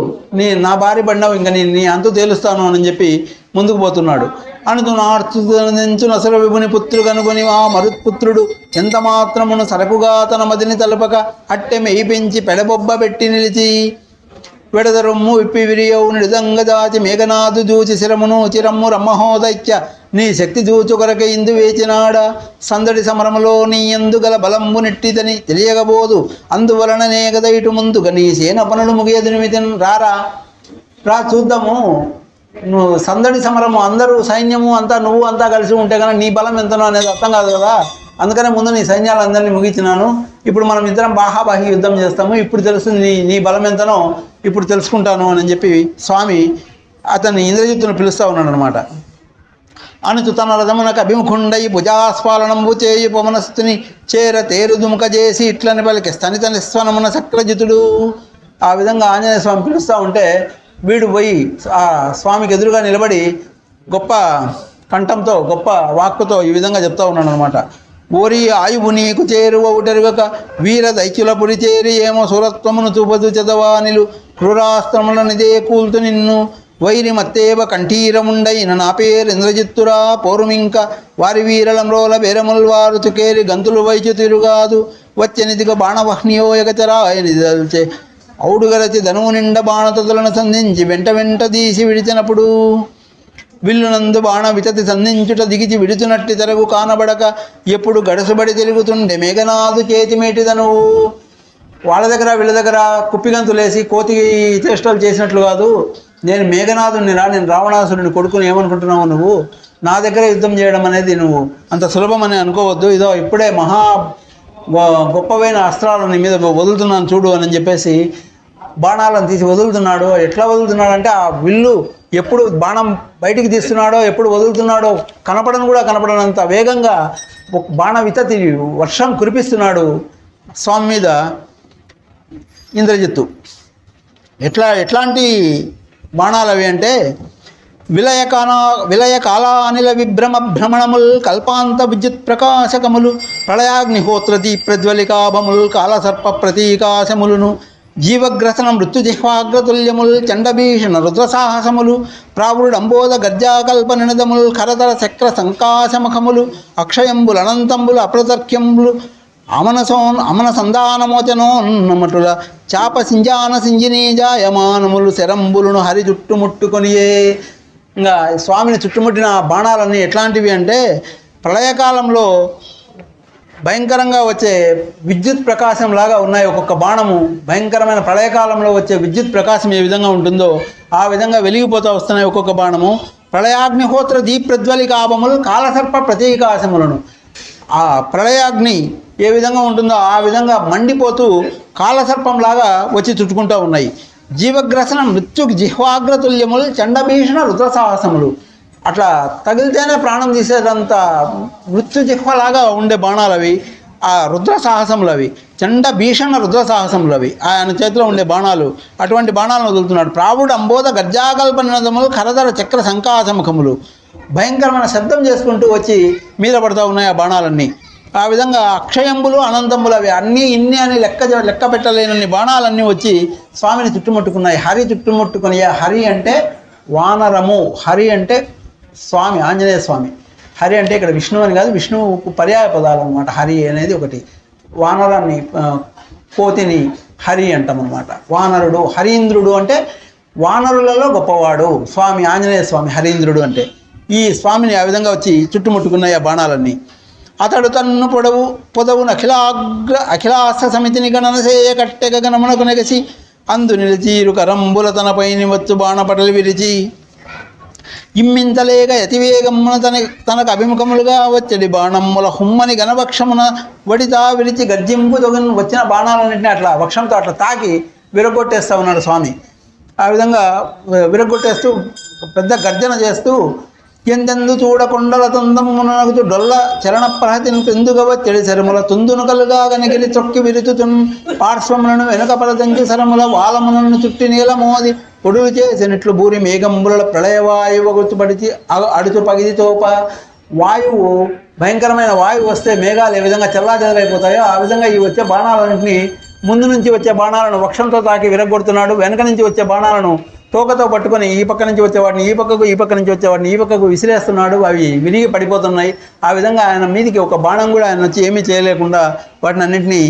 నా భార్య పడినావు, ఇంకా నీ అంతు తేలుస్తాను అని చెప్పి ముందుకు పోతున్నాడు. అనుతునార్చున అసలు విభుని పుత్రుడు కనుగొని ఆ మరుత్పుత్రుడు ఎంత మాత్రమును సరకుగా తన మదిని తలపక అట్టె మెయి పెంచి పెడబొబ్బ పెట్టి నిలిచి వెడదరొమ్ము విప్పి విరియవు నిజంగ దాచి మేఘనాథు జూచి శిరమును చిరమ్ము రమ్మహోదైత్య నీ శక్తి జూచు కొరకే ఇందు వేచినాడా సందడి సమరములో నీ ఎందుగల బలంబు నెట్టిదని తెలియగబోదు అందువలననే గద ఇటు ముందుగా నీ సేన పనులు ముగియదు నిమితం రా చూద్దాము, నువ్వు సందడి సమరము అందరూ సైన్యము అంతా నువ్వు అంతా కలిసి ఉంటే కనుక నీ బలం ఎంతనో అనేది అర్థం కాదు కదా, అందుకనే ముందు నీ సైన్యాలందరినీ ముగించినాను, ఇప్పుడు మనం ఇద్దరం బాహాబాహి యుద్ధం చేస్తాము, ఇప్పుడు తెలుస్తుంది నీ బలం ఎంతనో ఇప్పుడు తెలుసుకుంటాను అని చెప్పి స్వామి అతన్ని ఇంద్రజిత్తును పిలుస్తూ ఉన్నాడు అనమాట. అనుచు తన రథమునకు అభిముఖుండై భుజాస్ఫాలనంబు చేయి పవనస్తుని చేర తేరు దుముక చేసి ఇట్లని పలికి స్తనిత నిస్వనమున సక్రజితుడు. ఆ విధంగా ఆంజనేయ స్వామి పిలుస్తూ ఉంటే వీడు పోయి ఆ స్వామికి ఎదురుగా నిలబడి గొప్ప కంఠంతో గొప్ప వాక్కుతో ఈ విధంగా చెప్తా ఉన్నాడు అనమాట. ఓరి ఆయువు నీకు చేరువ ఉటరుగక వీర దైత్యుల పురి చేరి ఏమో సురత్వమును చూపదు చదవానిలు క్రూరాస్త్రముల నిదే కూల్తు నిన్ను వైరి మత్తేవ కంఠీరముండైన నా పేరు ఇంద్రజిత్తురా పోరుమింక వారి వీరలంరోల బేరముల్ వారు తుకేరి గంతులు వైచు తిరుగాదు వచ్చెనిదిగ బాణవహ్నియో ఎగచరాయనిదల్చే ఔడుగరచి ధనువు నిండ బాణతతులను సంధించి వెంట వెంట తీసి విడిచినప్పుడు విల్లునందు బాణ వితతి సంధించుట దిగిచి విడుచునట్టి తెరగు కానబడక ఎప్పుడు గడసుబడి తిరుగుతుండే మేఘనాథు చేతిమేటిదనువు. వాళ్ళ దగ్గర వీళ్ళ దగ్గర కుప్పిగంతులేసి కోతి చేష్టలు చేసినట్లు కాదు, నేను మేఘనాథుని నేను రావణాసురుని కొడుకుని ఏమనుకుంటున్నావు నువ్వు? నా దగ్గర యుద్ధం చేయడం అనేది నువ్వు అంత సులభమని అనుకోవద్దు. ఇదో ఇప్పుడే మహా గొప్పవైన అస్త్రాలను నీ మీద వదులుతున్నాను చూడు అని చెప్పేసి బాణాలను తీసి వదులుతున్నాడు. ఎట్లా వదులుతున్నాడు అంటే ఆ విల్లు ఎప్పుడు బాణం బయటికి తీస్తున్నాడో ఎప్పుడు వదులుతున్నాడో కనపడనంత వేగంగా బాణ వితతి వర్షం కురిపిస్తున్నాడు స్వామి మీద ఇంద్రజిత్తు. ఎట్లాంటి బాణాలు అవి అంటే విలయ కాలానిల విభ్రమ భ్రమణముల్ కల్పాంత విద్యుత్ ప్రకాశకములు ప్రళయాగ్నిహోత్ర దీప్రజ్వలికాభముల్ కాలసర్ప ప్రతీకాశములును జీవగ్రసన మృత్యుజిహ్వాగ్రతుల్యముల్ చండభీషణ రుద్రసాహసములు ప్రావృడంబోధ గర్జాకల్ప నినదముల్ ఖరతర చక్ర సంకాశమఖములు అక్షయంబులు అనంతంబులు అప్రతర్క్యంబులు అమన సంధానమోచనోన్నమటుల చాప సింజాన సింజినీ జాయమానములు శరంబులను హరి చుట్టుముట్టుకొనియే. ఇంకా స్వామిని చుట్టుముట్టిన బాణాలన్నీ ఎట్లాంటివి అంటే ప్రళయకాలంలో భయంకరంగా వచ్చే విద్యుత్ ప్రకాశం లాగా ఉన్నాయి. ఒక్కొక్క బాణము భయంకరమైన ప్రళయకాలంలో వచ్చే విద్యుత్ ప్రకాశం ఏ విధంగా ఉంటుందో ఆ విధంగా వెలిగిపోతూ వస్తున్నాయి ఒక్కొక్క బాణము. ప్రళయాగ్నిహోత్ర దీప్రజ్వలికాభములు కాలసర్ప ప్రతీకాశములను, ఆ ప్రళయాగ్ని ఏ విధంగా ఉంటుందో ఆ విధంగా మండిపోతూ కాలసర్పంలాగా వచ్చి చుట్టుకుంటూ ఉన్నాయి. జీవగ్రసన మృత్యు జిహ్వాగ్రతుల్యములు చండభీషణ రుద్రసాహసములు, అట్లా తగిలితేనే ప్రాణం తీసేదంత మృత్యు జిహ్వలాగా ఉండే బాణాలు అవి. ఆ రుద్ర సాహసములు అవి, చండ భీషణ రుద్ర సాహసములు అవి, ఆయన చేతిలో ఉండే బాణాలు. అటువంటి బాణాలను వదులుతున్నాడు. ప్రావుడు అంబోధ గర్జాకల్ప నినదములు ఖరధర చక్ర సంకాసముఖములు, భయంకరమైన శబ్దం చేసుకుంటూ వచ్చి మీద పడుతూ ఉన్నాయి ఆ బాణాలన్నీ. ఆ విధంగా అక్షయంబులు అనంతంబులు అవి అన్నీ ఇన్ని అని లెక్క పెట్టలేనన్ని బాణాలన్నీ వచ్చి స్వామిని చుట్టుముట్టుకున్నాయి. హరి చుట్టుముట్టుకుని, హరి అంటే వానరము, హరి అంటే స్వామి ఆంజనేయ స్వామి. హరి అంటే ఇక్కడ విష్ణువు అని కాదు, విష్ణువుకు పర్యాయ పదాలు అనమాట. హరి అనేది ఒకటి, వానరాన్ని కోతిని హరి అంటాం అనమాట. వానరుడు హరీంద్రుడు అంటే వానరులలో గొప్పవాడు స్వామి ఆంజనేయ స్వామి హరీంద్రుడు అంటే. ఈ స్వామిని ఆ విధంగా వచ్చి చుట్టుముట్టుకున్నాయి ఆ బాణాలన్నీ. అతడు తన్ను పొదవును అఖిలాస్త్ర సమితిని గణనసేయ కట్టెగ గణమునకు నెగసి అందు నిలిచీరు కరంబుల తనపైని వచ్చు బాణపటలు విరిచి ఇమ్మింతలేక యతివేగమున తనకు అభిముఖములుగా వచ్చడి బాణమ్ముల హుమ్మని గణవక్షమున వడితా విరిచి గర్జింపు తొగిన వచ్చిన బాణాలన్నింటినీ అట్లా వక్షంతో అట్లా తాకి విరగొట్టేస్తూ ఉన్నాడు స్వామి. ఆ విధంగా విరగొట్టేస్తూ పెద్ద గర్జన చేస్తూ ఎందెందు చూడకొండల తుందమునగుతూ డొల్ల చరణ ప్రహతిని పెందుగవ చెడి శరముల తుందునుకలుగా గనిగిలి చొక్కి విరుతుతున్ పార్శ్వములను వెనుక పలదంచి శరముల వాలములను చుట్టి నీల మోది పొడులు చేసినట్లు భూరి మేఘంబుల ప్రళయవాయువు గుర్తుపడిచి అడుచు పగిది తోప. వాయువు భయంకరమైన వాయువు వస్తే మేఘాలు ఏ విధంగా చెల్లాచెదరైపోతాయో ఆ విధంగా ఈ వచ్చే బాణాలన్నింటినీ ముందు నుంచి వచ్చే బాణాలను వక్షంతో తాకి విరగొడుతున్నాడు. వెనక నుంచి వచ్చే బాణాలను తోకతో పట్టుకొని ఈ పక్క నుంచి వచ్చేవాడిని ఈ పక్కకు, ఈ పక్క నుంచి వచ్చేవాడిని ఈ పక్కకు విసిరేస్తున్నాడు. అవి విరిగి పడిపోతున్నాయి. ఆ విధంగా ఆయన మీదికి ఒక బాణం కూడా ఆయన వచ్చి ఏమీ చేయలేకుండా వాటిని అన్నింటినీ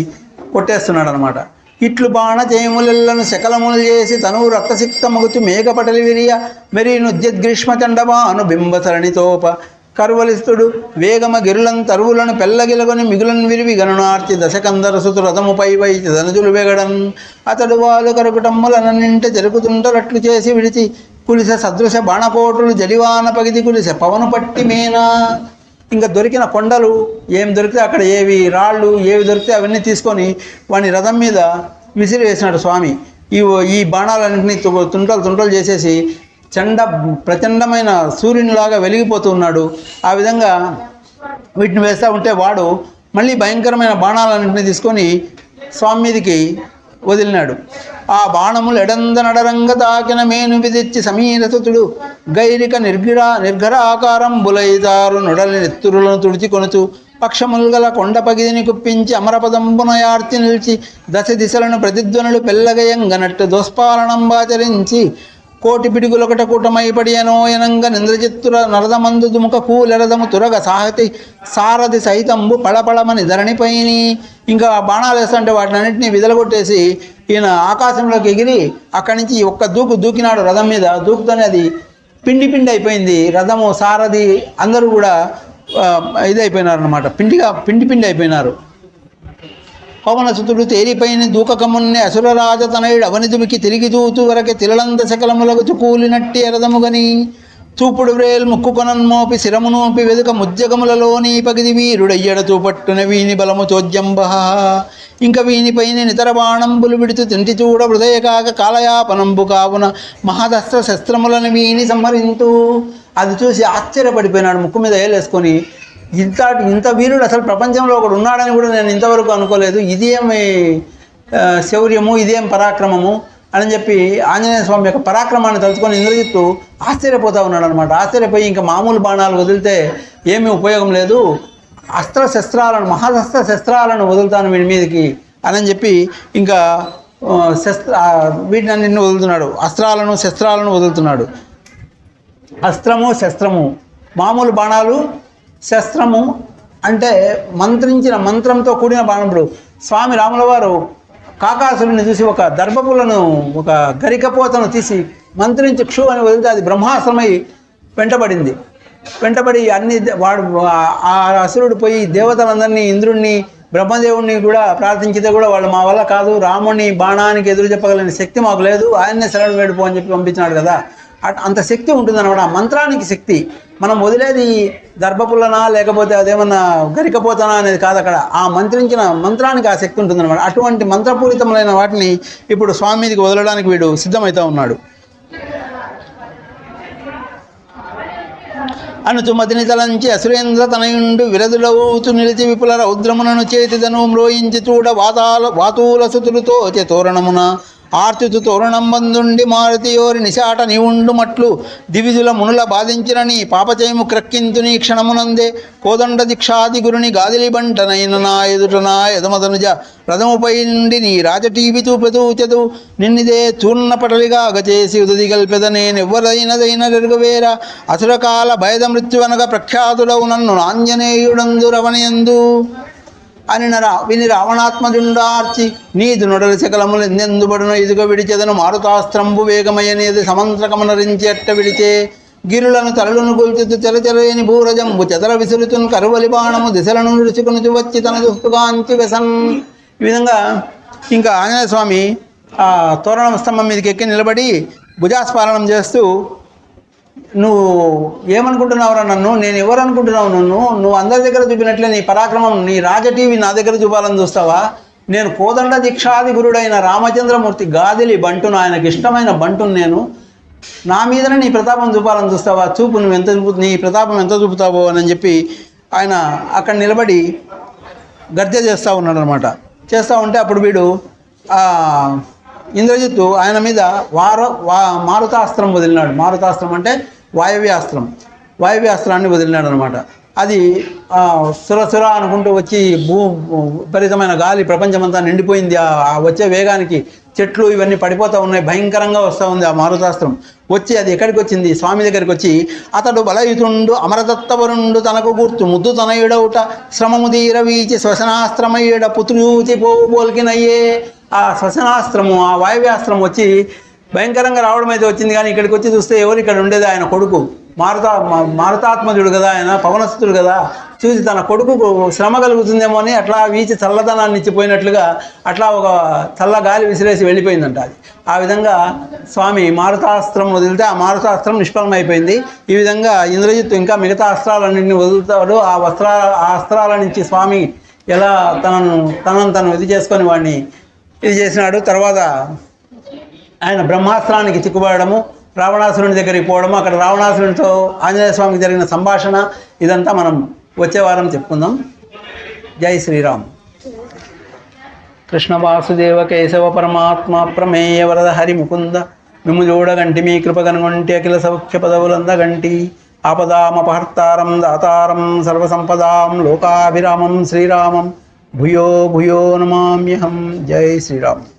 కొట్టేస్తున్నాడు అనమాట. ఇట్లు బాణ చేములను శకలములు చేసి తనువు రక్తసిక్తమగుతు మేఘపటలి విరియ మెరీనుద్యద్గ్రీష్మ చండబాను బింబసరణితోప కరువలిస్తుడు వేగమ గిరులను తరువులను పెల్లగిలగొని మిగులను విరివి గణనార్చి దశకందరసుతు రథముపై వైచి ధనుజులు వెగడన్ అతడు వాళ్ళు కరుకుటమ్ములనన్నింట జరుపుతుంటరట్లు చేసి విడిచి కులిస సదృశ బాణపోటులు జడివాన పగిది కులిస పవను పట్టి మేనా. ఇంకా దొరికిన కొండలు ఏం దొరికితే అక్కడ ఏవి రాళ్ళు ఏవి దొరికితే అవన్నీ తీసుకొని వాని రథం మీద విసిరి వేసినాడు స్వామి. ఈ బాణాలన్నింటినీ తుంటలు చేసేసి ప్రచండమైన సూర్యునిలాగా వెలిగిపోతూ ఉన్నాడు. ఆ విధంగా వీటిని వేస్తూ ఉంటే వాడు మళ్ళీ భయంకరమైన బాణాలన్నింటినీ తీసుకొని స్వామి మీదికి వదిలినాడు. ఆ బాణములు ఎడంద నడరంగ తాకిన మేను విదిచ్చి సమీరసుతుడు గైరిక నిర్ఘరాకారం బులైదారు నొడలి నెత్తురులను తుడిచి కొనుచు పక్షముల్గల కొండ పగిదిని కుప్పించి అమరపదంబున యార్చి నిలిచి దశ దిశలను ప్రతిధ్వనులు పెల్లగయంగనట్టు దోస్పాలనంబాచరించి కోటి పిడుగులొకట కూటమై పడియనోయనంగ నింద్రజిత్తుర నరదమందు దుముక కూలెరదము తురగ సారథి సైతంబు పళపళమని ధరణిపైని. ఇంకా బాణాలు వేస్తుంటే వాటిని అన్నింటినీ విదలగొట్టేసి ఈయన ఆకాశంలోకి ఎగిరి అక్కడి నుంచి ఒక్క దూకినాడు రథం మీద. దూకుతోనే అది పిండి అయిపోయింది. రథము, సారథి అందరూ కూడా ఇదైపోయినారు అనమాట, పిండి అయిపోయినారు. పవనసుతుడు తేరిపైని దూకకమున్నే అసురరాజతనయుడు అవనిదుమికి తిరిగి చూతూ వరకే తిలలంద శకలములకు కూలినట్టి ఎరదముగని చూపుడు వ్రేల్ ముక్కు కొనన్మోపి శిరమునోపి వెదుక ముజ్జగములలోని పగిది వీరుడయ్యడ చూపట్టున వీని బలము చోద్యంబ. ఇంక వీనిపైన నితర బాణంబులు విడుతూ తింటి చూడ హృదయ కాక కాలయాపనంబు కావున మహదస్త్ర శస్త్రములను వీని సంహరింతూ. అది చూసి ఆశ్చర్యపడిపోయినాడు, ముక్కు మీద ఏలేసుకొని. ఇంత వీరుడు అసలు ప్రపంచంలో ఒకడు ఉన్నాడని కూడా నేను ఇంతవరకు అనుకోలేదు, ఇదేమి శౌర్యము, ఇదేం పరాక్రమము అని చెప్పి ఆంజనేయ స్వామి యొక్క పరాక్రమాన్ని తలుచుకొని ఇంద్రజిత్తు ఆశ్చర్యపోతూ ఉన్నాడు అనమాట. ఆశ్చర్యపోయి ఇంకా మామూలు బాణాలు వదిలితే ఏమీ ఉపయోగం లేదు, మహాదస్త్ర శస్త్రాలను వదులుతాను వీడి మీదకి అని చెప్పి ఇంకా వీటిని అన్నింటిని వదులుతున్నాడు. అస్త్రాలను శస్త్రాలను వదులుతున్నాడు. అస్త్రము శస్త్రము, మామూలు బాణాలు, శస్త్రము అంటే మంత్రంతో కూడిన బాణములు. స్వామి రాముల వారు కాకాసురుని చూసి ఒక దర్భపులను, ఒక గరికపోతను తీసి మంత్రించి క్షు అని వదిలితే అది బ్రహ్మాస్త్రమై వెంటబడి ఆ అసురుడు పోయి దేవతలందరినీ, ఇంద్రుణ్ణి, బ్రహ్మదేవుణ్ణి కూడా ప్రార్థించితే కూడా వాళ్ళు మా వల్ల కాదు, రాముని బాణానికి ఎదురు చెప్పగలిగిన శక్తి మాకు లేదు, ఆయన్నే శరణు వేడుపో అని చెప్పి పంపించినాడు కదా. అంత శక్తి ఉంటుందన్నమాట ఆ మంత్రానికి శక్తి. మనం వదిలేది దర్భపుల్లనా లేకపోతే అదేమన్నా గరికపోతనా అనేది కాదు, అక్కడ ఆ మంత్రానికి ఆ శక్తి ఉంటుందన్నమాట. అటువంటి మంత్రపూరితములైన వాటిని ఇప్పుడు స్వామి మీదకి వదలడానికి వీడు సిద్ధమవుతూ ఉన్నాడు. అనుచుమతిని తలంచి అసురేంద్ర తనయుండు విరదులవుతూ నిలిచి విపుల రౌద్రమునను చేతిదను మ్రోయించి చూడ వాతూల సుతులతో తోరణమున ఆర్తితు తోరణం బందుండి మారుతియోరి నిశాట నీవుండు మట్లు దివిజుల మునుల బాధించినని పాపచేము క్రక్కింతు నీ క్షణమునందే కోదండ దీక్షాది గురుని గాదిలి బంటనైన నా ఎదుటనా యదమదనుజ రథముపై నుండి నీ రాజటీవితూ ప్రతూచదు నిన్నిదే చూర్ణ పటలిగా అగచేసి ఉదది గల్పెద నేనెవ్వరైనదైన ఎరుగవేర అసురకాల భయద మృత్యువనగా ప్రఖ్యాతుడవు నన్ను ఆంజనేయుడందు రవణయందు అని విని రావణాత్మజుండార్చి నీదు నొడలి శకలములు ఎందెందుబడును ఇదిగో విడిచెదను మారుతాస్త్రంబు వేగమయనేది సమంత్రకమనరించి అట్ట విడిచే గిరులను తలలను గొల్చుతూ చెలచెలని భూరజంబు చెదల విసురుతున్ కరువలి బాణము దిశలను విడుచుకుని వచ్చి తన దుస్తుగాంచి వెసన్. ఈ విధంగా ఇంకా ఆంజనేయ స్వామి ఆ తోరణ స్తంభం మీదకి ఎక్కి నిలబడి భుజాస్పాలనం చేస్తూ, నువ్వు ఏమనుకుంటున్నావురా నన్ను, నేను ఎవరు అనుకుంటున్నావు నువ్వు అందరి దగ్గర చూపినట్లే నీ పరాక్రమం, నీ రాజటీవి నా దగ్గర చూపాలని చూస్తావా? నేను కోదండ దీక్షాది గురుడైన రామచంద్రమూర్తి గాదిలి బంటును, ఆయనకి ఇష్టమైన బంటును నేను, నా మీదనే నీ ప్రతాపం చూపాలని చూస్తావా? చూపు, నీ ప్రతాపం ఎంత చూపుతావో అని చెప్పి ఆయన అక్కడ నిలబడి గర్జ చేస్తూ ఉన్నాడు అనమాట. చేస్తూ ఉంటే అప్పుడు వీడు ఇంద్రజిత్తు ఆయన మీద మారుతాస్త్రం వదిలినాడు. మారుతాస్త్రం అంటే వాయవ్యాస్త్రాన్ని వదిలినాడు అనమాట. అది సురసుర అనుకుంటూ వచ్చి విపరీతమైన గాలి ప్రపంచమంతా నిండిపోయింది. ఆ వచ్చే వేగానికి చెట్లు ఇవన్నీ పడిపోతూ ఉన్నాయి, భయంకరంగా వస్తూ ఉంది ఆ మారుతాస్త్రం. వచ్చి అది ఎక్కడికి వచ్చింది? స్వామి దగ్గరికి వచ్చి, అతడు బలయుతుండు అమరదత్తవరుండు తనకు గుర్తు ముద్దు తనయుడవుట శ్రమము తీర వీచి శ్వసనాస్త్రమయ్యడ పుత్రుచి పోల్కినయ్యే. ఆ శ్వసనాస్త్రము, ఆ వాయవ్యాస్త్రం వచ్చి భయంకరంగా రావడం అయితే వచ్చింది, కానీ ఇక్కడికి వచ్చి చూస్తే ఎవరు ఇక్కడ ఉండేది? ఆయన కొడుకు మారుతాత్మజుడు కదా, ఆయన పవనస్తుడు కదా. చూసి తన కొడుకుకు శ్రమ కలుగుతుందేమో అని అట్లా వీచి చల్లదనాన్ని ఇచ్చిపోయినట్లుగా అట్లా ఒక చల్ల గాలి విసిరేసి వెళ్ళిపోయిందంట. అది ఆ విధంగా స్వామి మారుతాస్త్రం వదిలితే ఆ మారుతాస్త్రం నిష్ఫలమైపోయింది. ఈ విధంగా ఇంద్రజిత్తు ఇంకా మిగతా అస్త్రాలన్నింటినీ వదులుతాడు. ఆ అస్త్రాల నుంచి స్వామి ఎలా తనను ఇది చేసుకొని వాడిని ఇది చేసినాడు. తర్వాత ఆయన బ్రహ్మాస్త్రానికి చిక్కుబడము, రావణాసురుని దగ్గరికి పోవడం, అక్కడ రావణాసురునితో ఆంజనేయ స్వామికి జరిగిన సంభాషణ, ఇదంతా మనం వచ్చే వారం చెప్పుకుందాం. జై శ్రీరామ్. కృష్ణ వాసుదేవ కేశవ పరమాత్మ ప్రమేయ వరద హరి ముకుంద మిమ్ము చూడగంటి మీ కృప కనుగొంటి అఖిల సౌఖ్య పదవులందగంటి ఆపదామపహర్తారం దాతారం సర్వసంపదాం లోకాభిరామం శ్రీరామం భూయో భూయో నమామ్యహం. జై శ్రీరామ్.